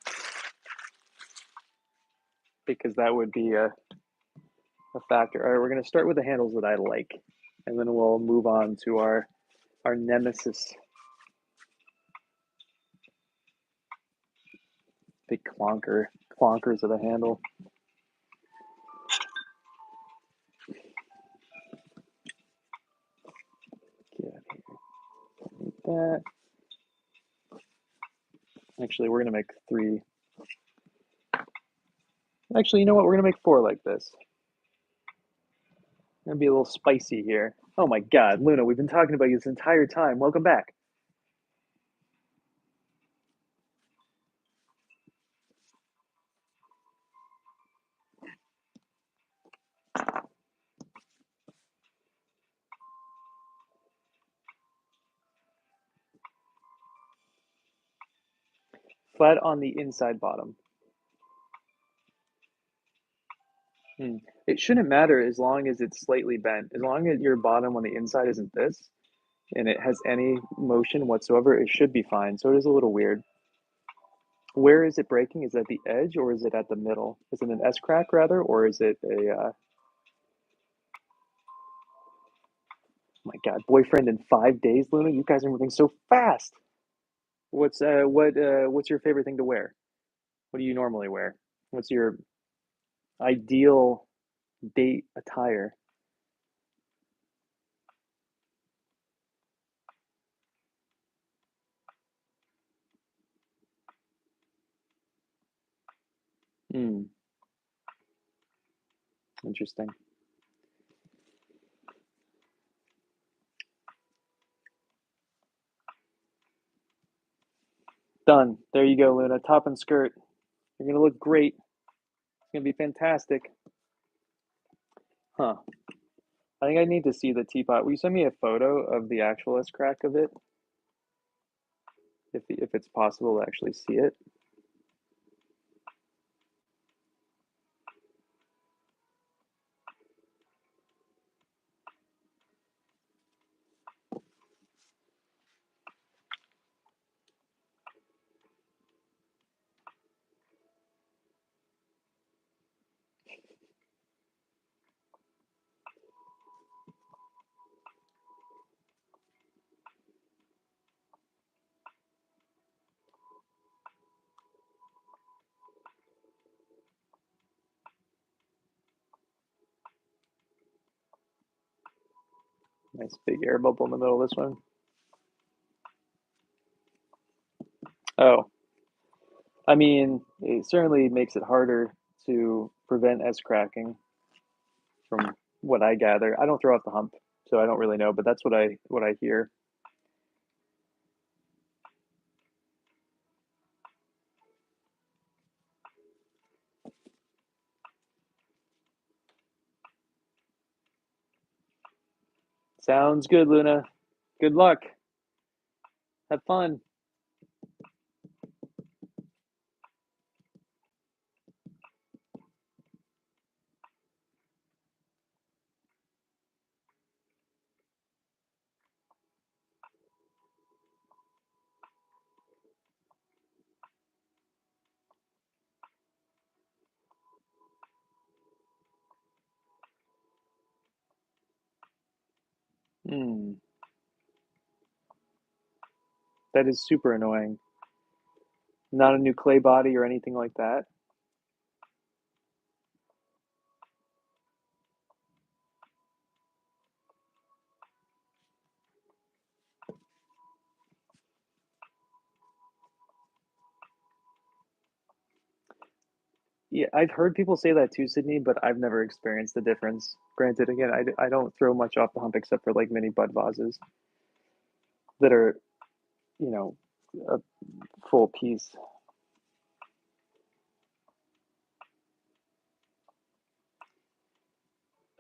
Because that would be a factor. All right, we're going to start with the handles that I like, and then we'll move on to our nemesis. Big clonkers of a handle. Get out of here. Like that. Actually, we're going to make 3. Actually, you know what? We're going to make 4 like this. Going to be a little spicy here. Oh my God, Luna, we've been talking about you this entire time. Welcome back. Flat on the inside bottom. It shouldn't matter as long as it's slightly bent. As long as your bottom on the inside isn't this, and it has any motion whatsoever, it should be fine. So it is a little weird. Where is it breaking? Is it at the edge or is it at the middle? Is it an S crack rather, or is it a? Oh my God, boyfriend in 5 days, Luna. You guys are moving so fast. What's your favorite thing to wear? What do you normally wear? What's your ideal date attire? Hmm, interesting. Done. There you go, Luna. Top and skirt. You're gonna look great. It's gonna be fantastic. Huh. I think I need to see the teapot. Will you send me a photo of the actual S-crack of it? If it's possible to actually see it. Nice big air bubble in the middle of this one. Oh, I mean, it certainly makes it harder to prevent S-cracking from what I gather. I don't throw out the hump, so I don't really know, but that's what I hear. Sounds good, Luna. Good luck. Have fun. Hmm. That is super annoying. Not a new clay body or anything like that. Yeah, I've heard people say that too, Sydney, but I've never experienced the difference. Granted, again, I don't throw much off the hump except for like mini bud vases that are, you know, a full piece.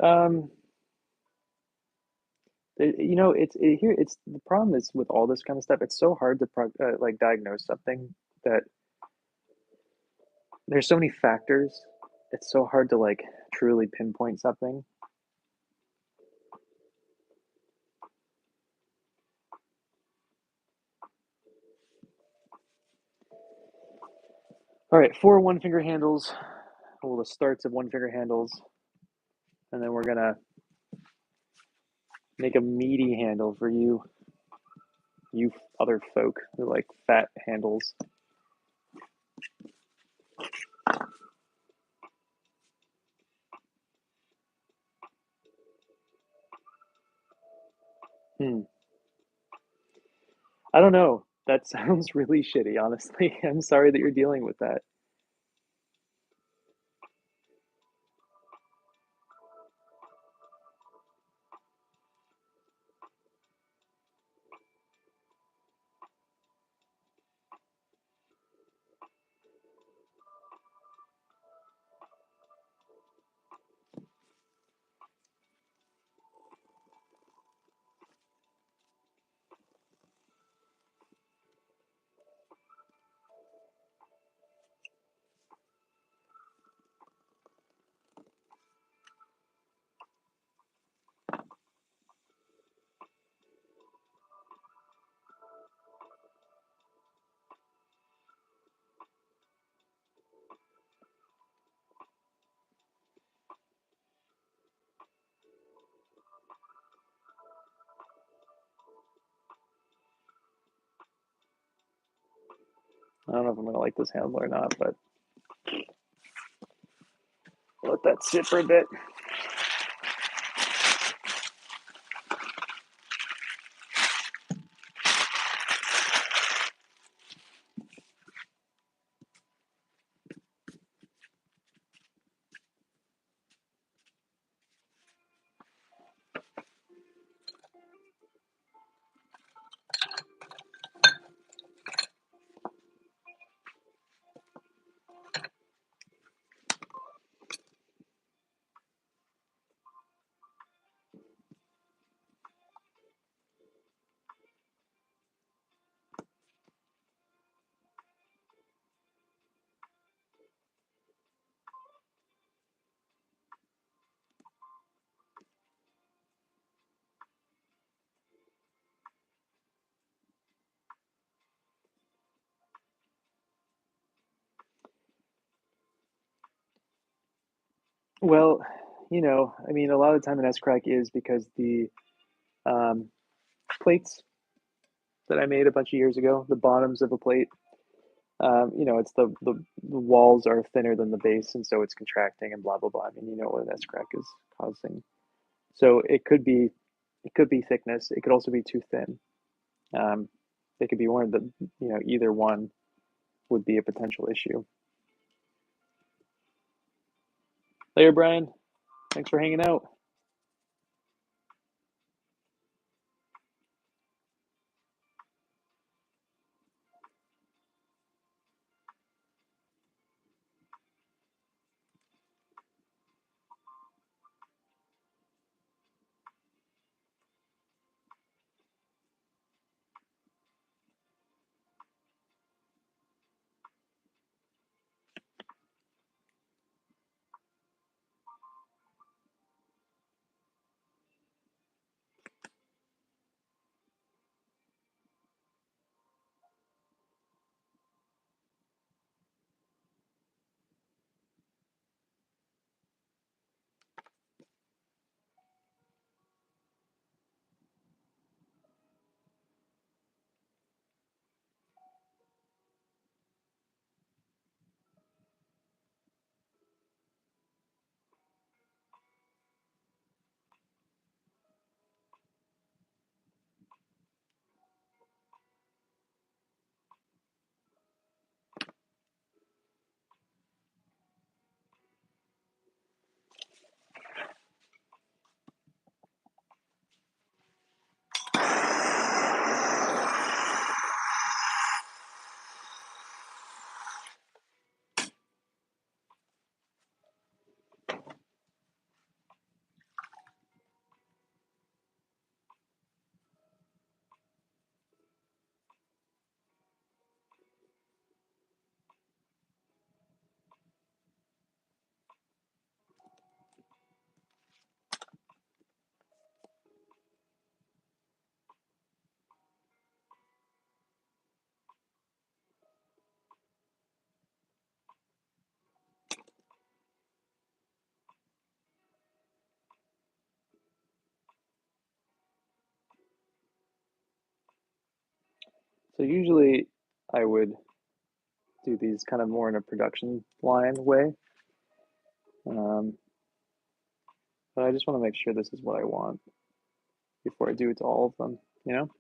Um, here. It's the problem is with all this kind of stuff. It's so hard to like diagnose something that there's so many factors. It's so hard to like truly pinpoint something. All right, 4 one-finger handles. Well, the starts of one-finger handles, and then we're gonna make a meaty handle for you other folk who like fat handles. Hmm. I don't know. That sounds really shitty, honestly. I'm sorry that you're dealing with that. I don't know if I'm gonna like this handle or not, but I'll let that sit for a bit. Well, I mean, a lot of the time an S crack is because the um, plates that I made a bunch of years ago, the bottoms of a plate, it's the walls are thinner than the base, and so it's contracting and blah blah blah. I mean, you know what an S crack is causing. So it could be thickness. It could also be too thin. Um, it could be one of the, either one would be a potential issue. Later, Brian. Thanks for hanging out. So usually I would do these kind of more in a production line way, um, but I just want to make sure this is what I want before I do it to all of them. You know.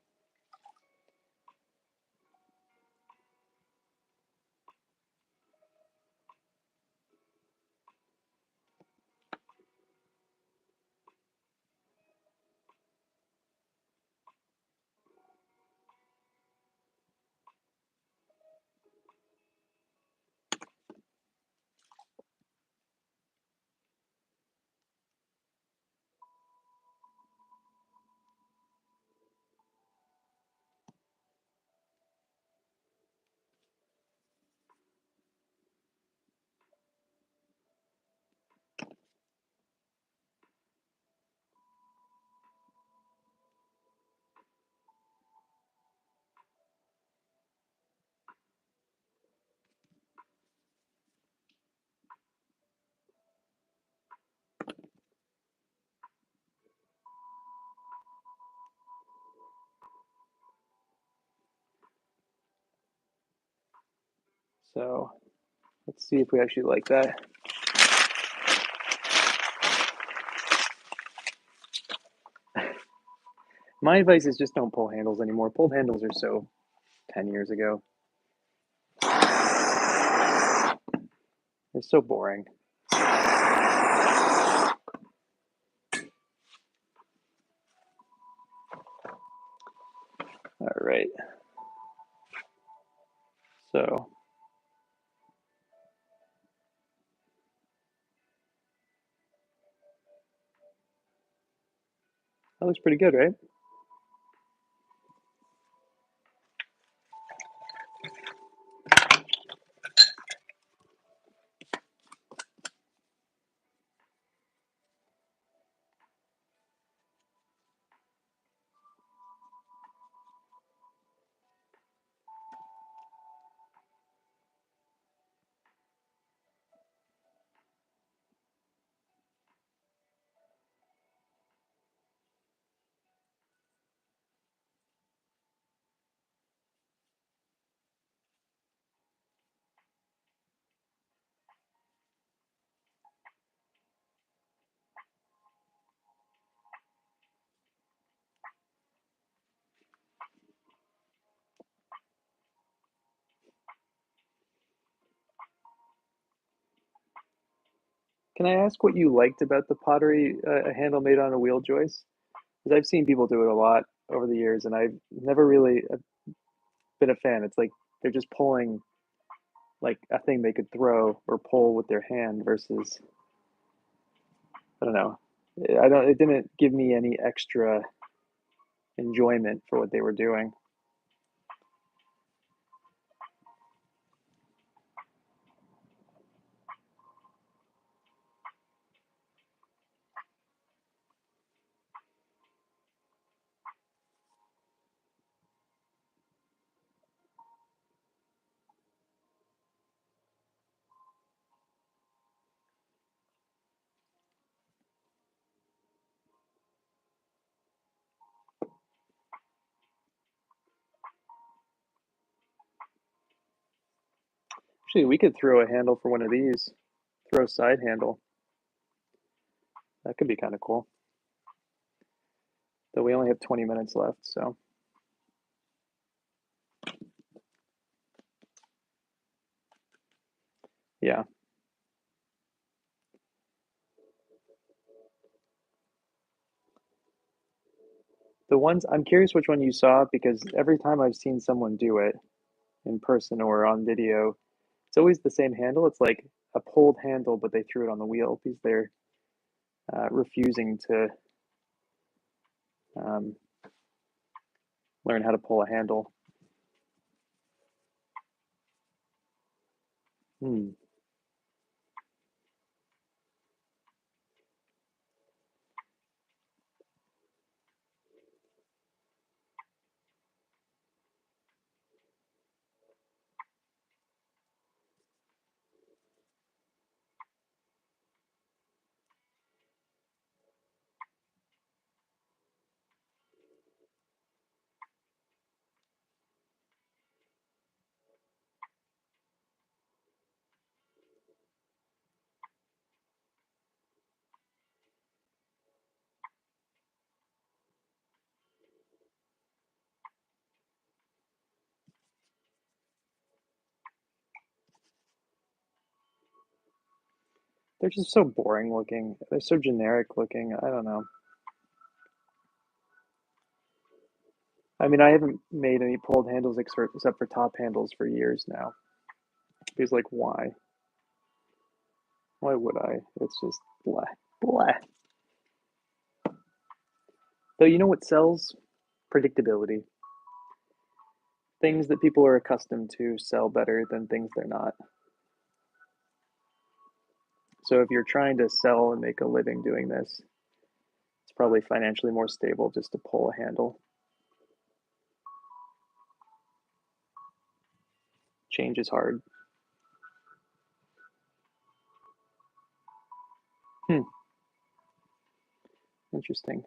So let's see if we actually like that. My advice is just don't pull handles anymore. Pulled handles are so 10 years ago. They're so boring. All right. So that looks pretty good, right? Can I ask what you liked about the pottery handle made on a wheel, Joyce? Because I've seen people do it a lot over the years, and I've never really been a fan. It's like they're just pulling like a thing they could throw or pull with their hand versus I don't know. I don't. It didn't give me any extra enjoyment for what they were doing. Actually, we could throw a handle for one of these. Throw a side handle. That could be kind of cool. Though we only have 20 minutes left, so yeah. The ones I'm curious which one you saw because every time I've seen someone do it in person or on video, it's always the same handle. It's like a pulled handle, but they threw it on the wheel because they're refusing to um, learn how to pull a handle. Hmm, they're just so boring looking. They're so generic looking. I don't know. I mean, I haven't made any pulled handles except for top handles for years now. Because like, why? Why would I? It's just blah, blah. Though you know what sells? Predictability. Things that people are accustomed to sell better than things they're not. So if you're trying to sell and make a living doing this, it's probably financially more stable just to pull a handle. Change is hard. Hmm, interesting.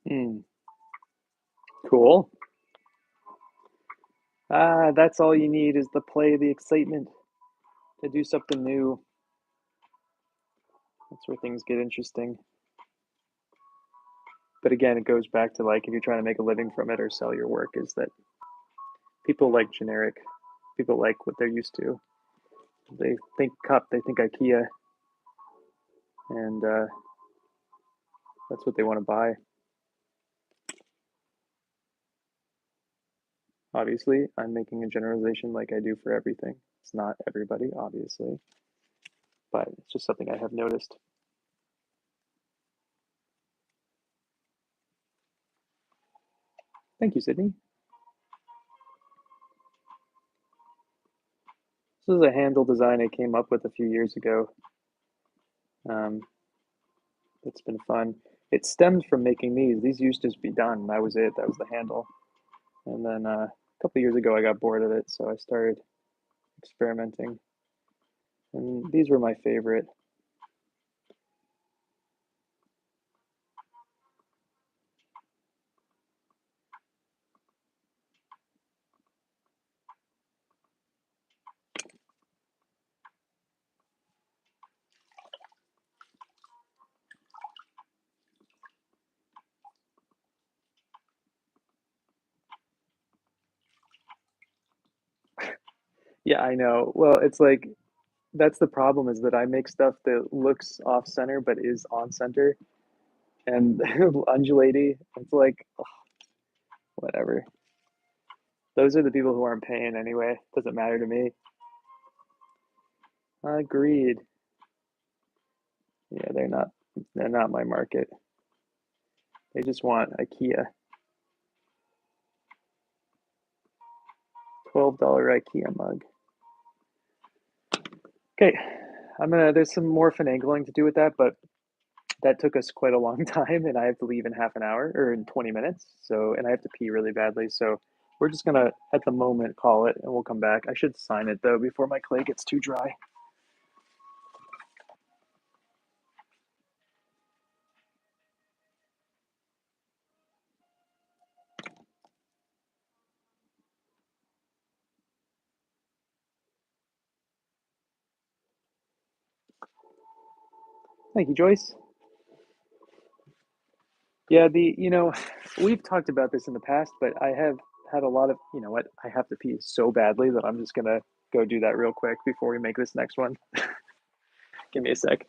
Hmm, cool. That's all you need is the play, the excitement to do something new. That's where things get interesting. But again, it goes back to like if you're trying to make a living from it or sell your work, is that people like generic. People like what they're used to. They think cup, they think IKEA. and that's what they want to buy. Obviously, I'm making a generalization like I do for everything. It's not everybody, obviously, but it's just something I have noticed. Thank you, Sydney. This is a handle design I came up with a few years ago. Um, it's been fun. It stemmed from making these. These used to just be done. That was it. That was the handle. And then a couple years ago, I got bored of it, so I started experimenting. And these were my favorite. Yeah, I know. Well, it's like that's the problem is that I make stuff that looks off center but is on center and undulaty. It's like whatever. Those are the people who aren't paying anyway. Doesn't matter to me. Agreed. Yeah, they're not my market. They just want IKEA. $12 IKEA mug. Okay, there's some more finagling to do with that, but that took us quite a long time and I have to leave in half an hour or in 20 minutes. So, and I have to pee really badly. So we're just gonna, at the moment, call it and we'll come back. I should sign it though before my clay gets too dry. Thank you, Joyce. Yeah, we've talked about this in the past, but I have had a lot of, you know what, I have to pee so badly that I'm just gonna go do that real quick before we make this next one. Give me a sec.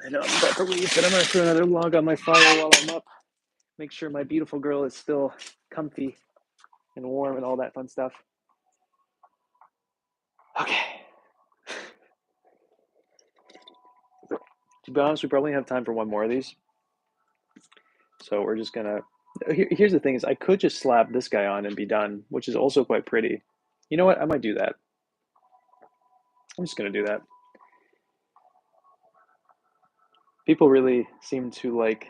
I know I'm about to leave, but I'm gonna throw another log on my fire while I'm up. Make sure my beautiful girl is still comfy and warm and all that fun stuff. Okay. To be honest, we probably have time for one more of these. So we're just gonna. Here's the thing: is I could just slap this guy on and be done, which is also quite pretty. You know what? I might do that. I'm just gonna do that. People really seem to like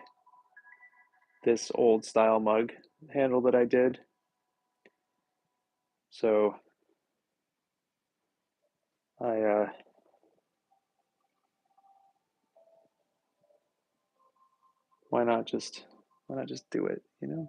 this old style mug handle that I did. So I why not just do it, you know?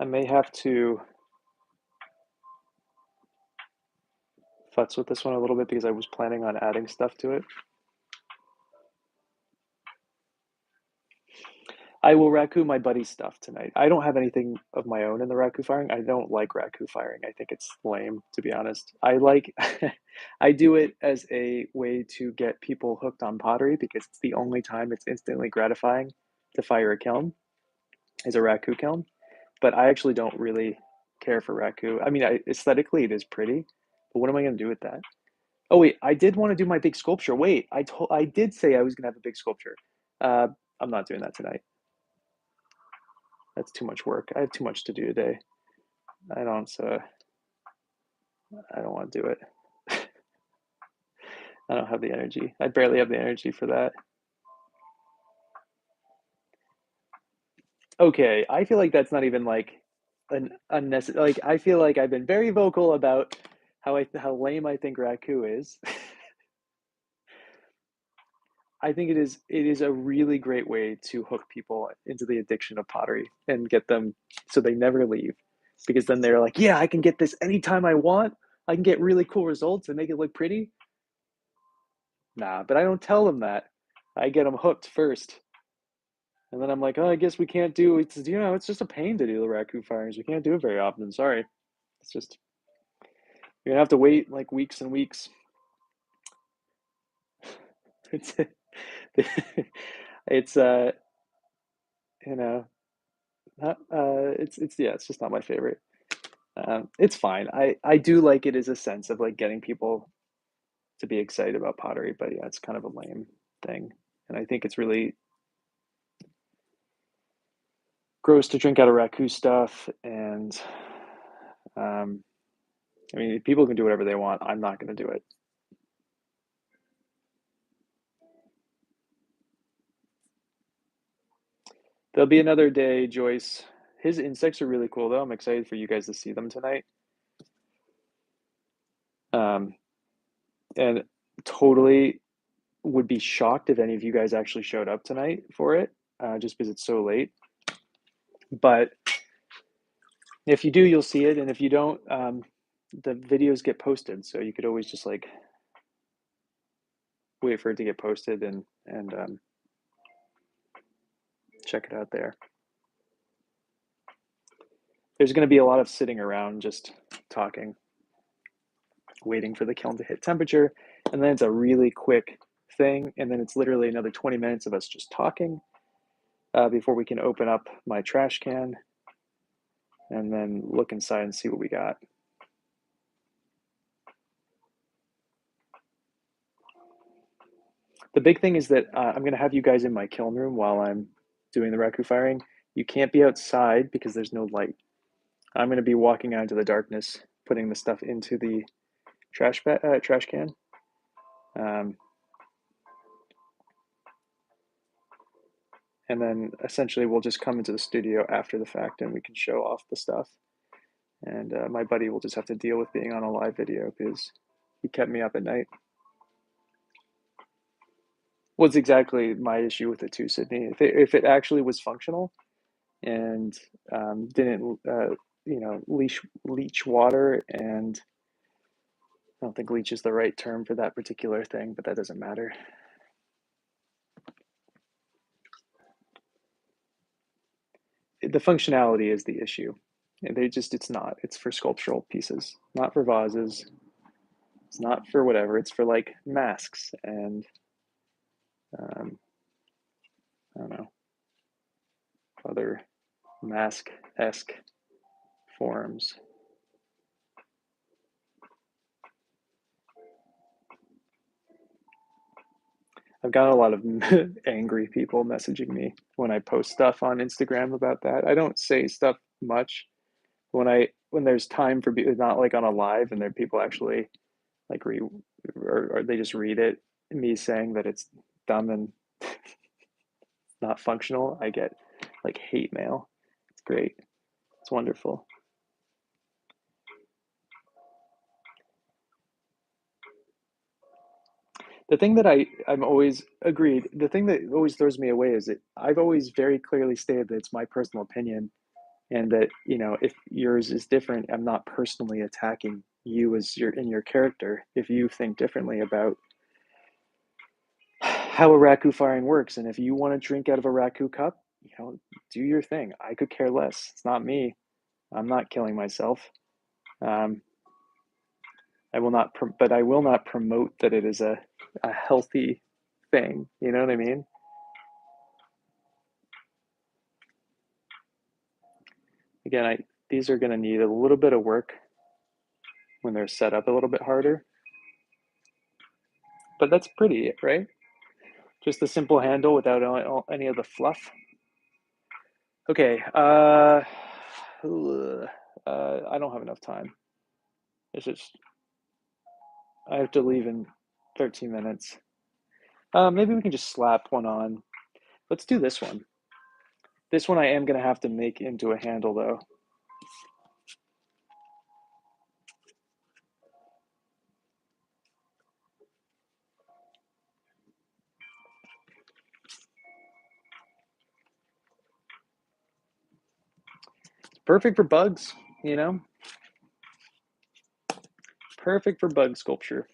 I may have to futz with this one a little bit because I was planning on adding stuff to it. I will raku my buddy's stuff tonight. I don't have anything of my own in the raku firing. I don't like raku firing. I think it's lame, to be honest. I like, I do it as a way to get people hooked on pottery because it's the only time it's instantly gratifying to fire a kiln, is a raku kiln. But I actually don't really care for raku. I mean, aesthetically it is pretty, but what am I going to do with that? Oh wait, I did want to do my big sculpture. Wait, I did say I was going to have a big sculpture. I'm not doing that tonight. That's too much work. I have too much to do today. I don't I don't want to do it. I don't have the energy. I barely have the energy for that. Okay, I feel like that's not even like an unnecessary. Like I feel like I've been very vocal about how lame I think Raku is. I think it is a really great way to hook people into the addiction of pottery and get them so they never leave. Because then they're like, yeah, I can get this anytime I want. I can get really cool results and make it look pretty. Nah, but I don't tell them that. I get them hooked first. And then I'm like, oh, I guess we can't do it's it's just a pain to do the raccoon firings. We can't do it very often. Sorry. It's just you're gonna have to wait like weeks and weeks. It's it's you know not it's yeah, it's just not my favorite. It's fine. I do like it as a sense of like getting people to be excited about pottery, but yeah, it's kind of a lame thing. And I think it's really gross to drink out of raku stuff. And um, I mean, people can do whatever they want. I'm not going to do it. There'll be another day, Joyce. His insects are really cool, though. I'm excited for you guys to see them tonight. Um, and totally would be shocked if any of you guys actually showed up tonight for it, just because it's so late. But if you do, you'll see it, and if you don't, the videos get posted, so you could always just like wait for it to get posted and check it out there. There's going to be a lot of sitting around just talking, waiting for the kiln to hit temperature, and then it's a really quick thing, and then it's literally another 20 minutes of us just talking before we can open up my trash can and then look inside and see what we got. The big thing is that I'm going to have you guys in my kiln room while I'm doing the raku firing. You can't be outside because there's no light. I'm going to be walking out into the darkness, putting the stuff into the trash can. And then essentially we'll just come into the studio after the fact and we can show off the stuff. And my buddy will just have to deal with being on a live video because he kept me up at night. What's exactly my issue with it too, Sydney? If it actually was functional and didn't leach water, and I don't think leach is the right term for that particular thing, but that doesn't matter. The functionality is the issue. It's not. It's for sculptural pieces, not for vases. It's not for whatever. It's for like masks and I don't know, other mask-esque forms. I've got a lot of angry people messaging me when I post stuff on Instagram about that. I don't say stuff much when there's time for people, not like on a live, and there people actually like or they just read it. Me saying that it's dumb and not functional, I get like hate mail. It's great. It's wonderful. The thing that I'm always agreed, the thing that always throws me away is that I've always very clearly stated that it's my personal opinion and that, if yours is different, I'm not personally attacking you as in your character. If you think differently about how a raku firing works, and if you want to drink out of a raku cup, do your thing. I could care less. It's not me. I'm not killing myself. Um, I will not, but I will not promote that it is a healthy thing. You know what I mean? Again, these are going to need a little bit of work when they're set up a little bit harder, but that's pretty, right? Just a simple handle without any of the fluff. Okay, I don't have enough time. It's just, I have to leave in 13 minutes. Maybe we can just slap one on. Let's do this one. This one I am going to have to make into a handle though. It's perfect for bugs, you know? Perfect for bug sculpture.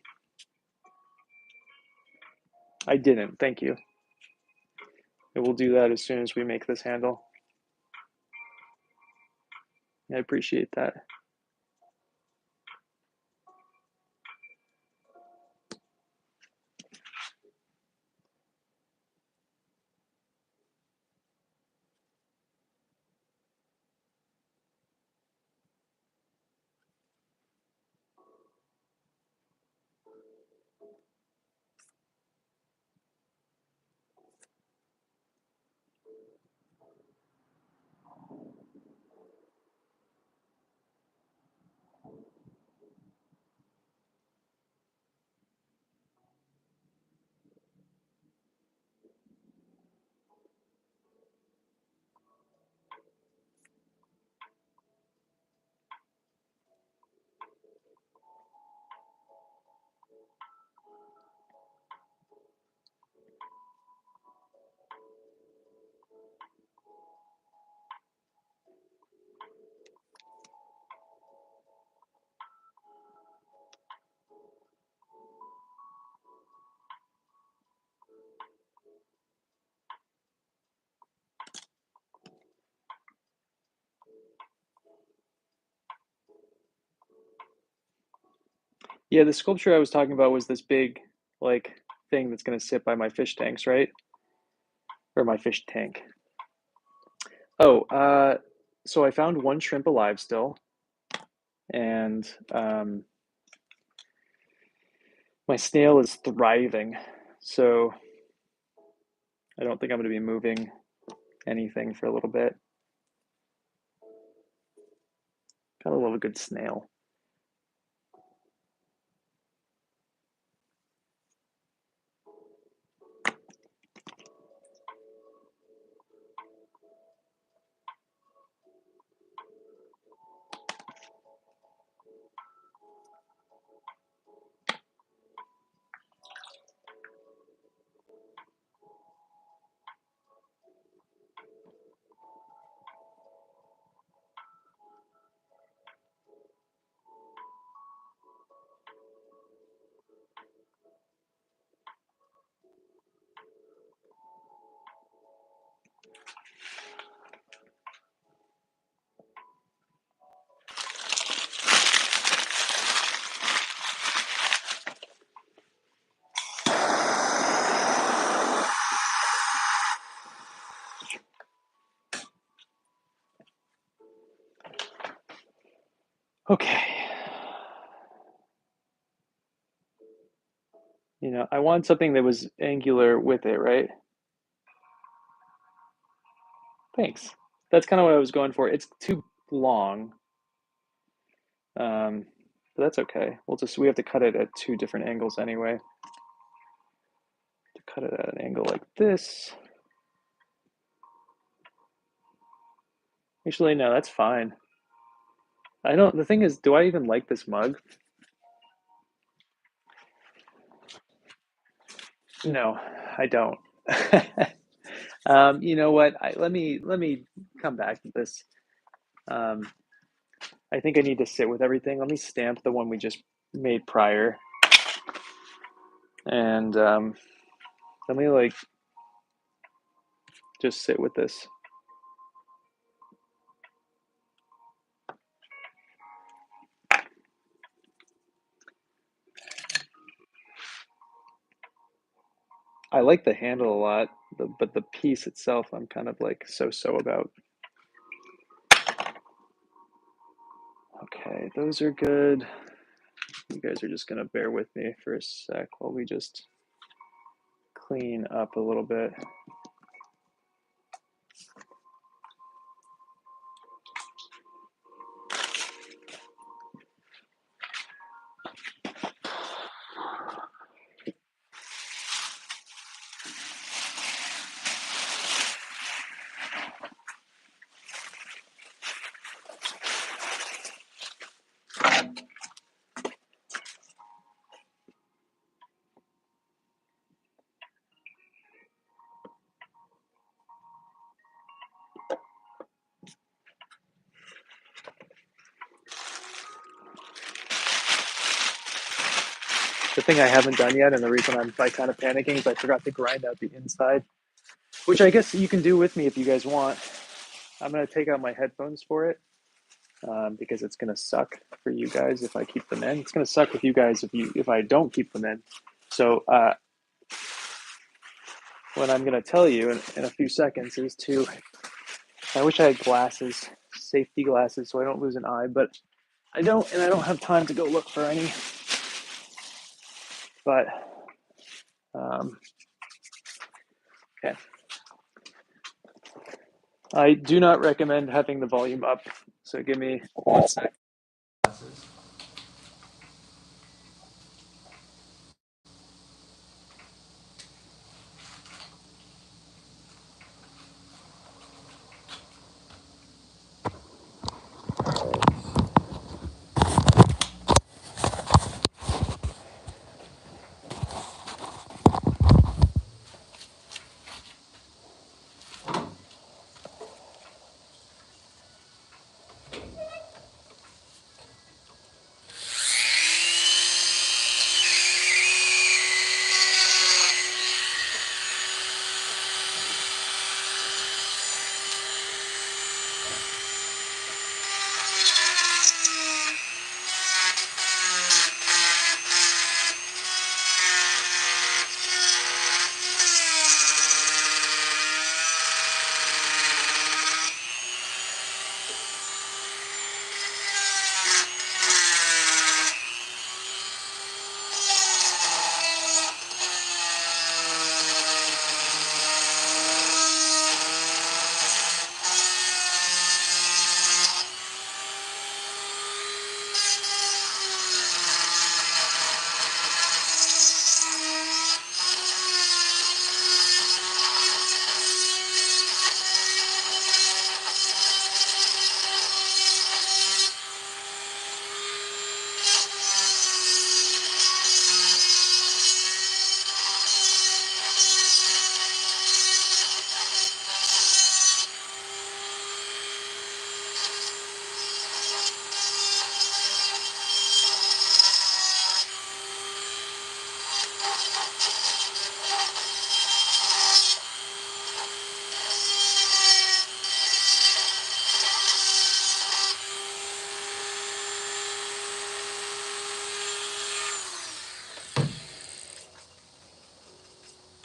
I didn't, thank you. And we'll do that as soon as we make this handle. I appreciate that. Yeah, the sculpture I was talking about was this big, like, thing that's going to sit by my fish tanks, right? Or my fish tank. Oh, so I found one shrimp alive still, and my snail is thriving. So I don't think I'm going to be moving anything for a little bit. Gotta love a good snail. Okay. I want something that was angular with it, right? Thanks. That's kind of what I was going for. It's too long. Um, but that's okay. We have to cut it at two different angles anyway. To cut it at an angle like this. Actually, no, that's fine. The thing is, do I even like this mug? No, I don't. You know what? Let me come back to this. Um, I think I need to sit with everything. Let me stamp the one we just made prior. And let me like just sit with this. I like the handle a lot, but the piece itself I'm kind of like so about. Okay, those are good. You guys are just gonna bear with me for a sec while we just clean up a little bit. The thing I haven't done yet, and the reason I'm like kind of panicking, is I forgot to grind out the inside, which I guess you can do with me if you guys want. I'm gonna take out my headphones for it because it's gonna suck for you guys if I keep them in. It's gonna suck with you guys if I don't keep them in. So what I'm gonna tell you in a few seconds is to. I wish I had glasses, safety glasses, so I don't lose an eye, but I don't, and I don't have time to go look for any. But okay. I do not recommend having the volume up, so give me 1 sec.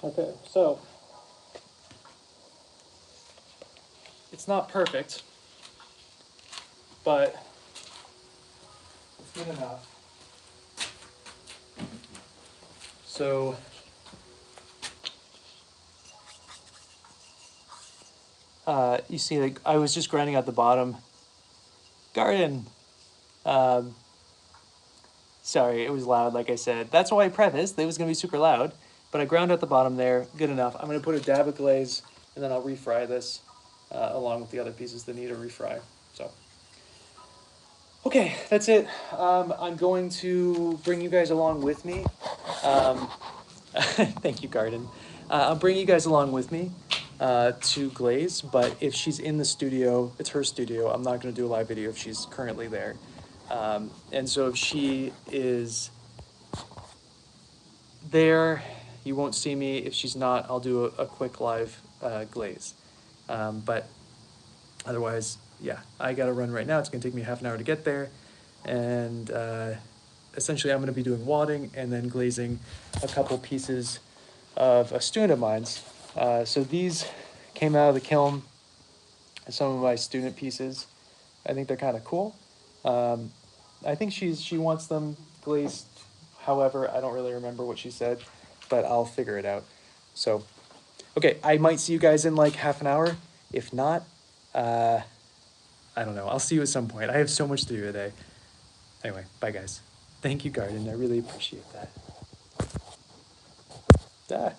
Okay, so it's not perfect, but it's good enough. So you see, like I was just grinding out the bottom. Garden. Um, Sorry, it was loud, like I said. That's why I prefaced it was gonna be super loud. But I ground out the bottom there, good enough. I'm gonna put a dab of glaze, and then I'll refry this along with the other pieces that need a refry. So, okay, that's it. I'm going to bring you guys along with me. Thank you, Garden. I'll bring you guys along with me. to glaze, but if she's in the studio, it's her studio. I'm not going to do a live video if she's currently there. And so if she is there, you won't see me. If she's not, I'll do a quick live glaze. But otherwise, yeah, I gotta run right now. It's gonna take me half an hour to get there. And essentially, I'm gonna be doing wadding and then glazing a couple pieces of a student of mine's. So these came out of the kiln, some of my student pieces. I think they're kind of cool. Um, I think she wants them glazed. However, I don't really remember what she said, but I'll figure it out. So, okay, I might see you guys in like half an hour. If not, I don't know. I'll see you at some point. I have so much to do today. Anyway, bye guys. Thank you, Garden. I really appreciate that. Ah.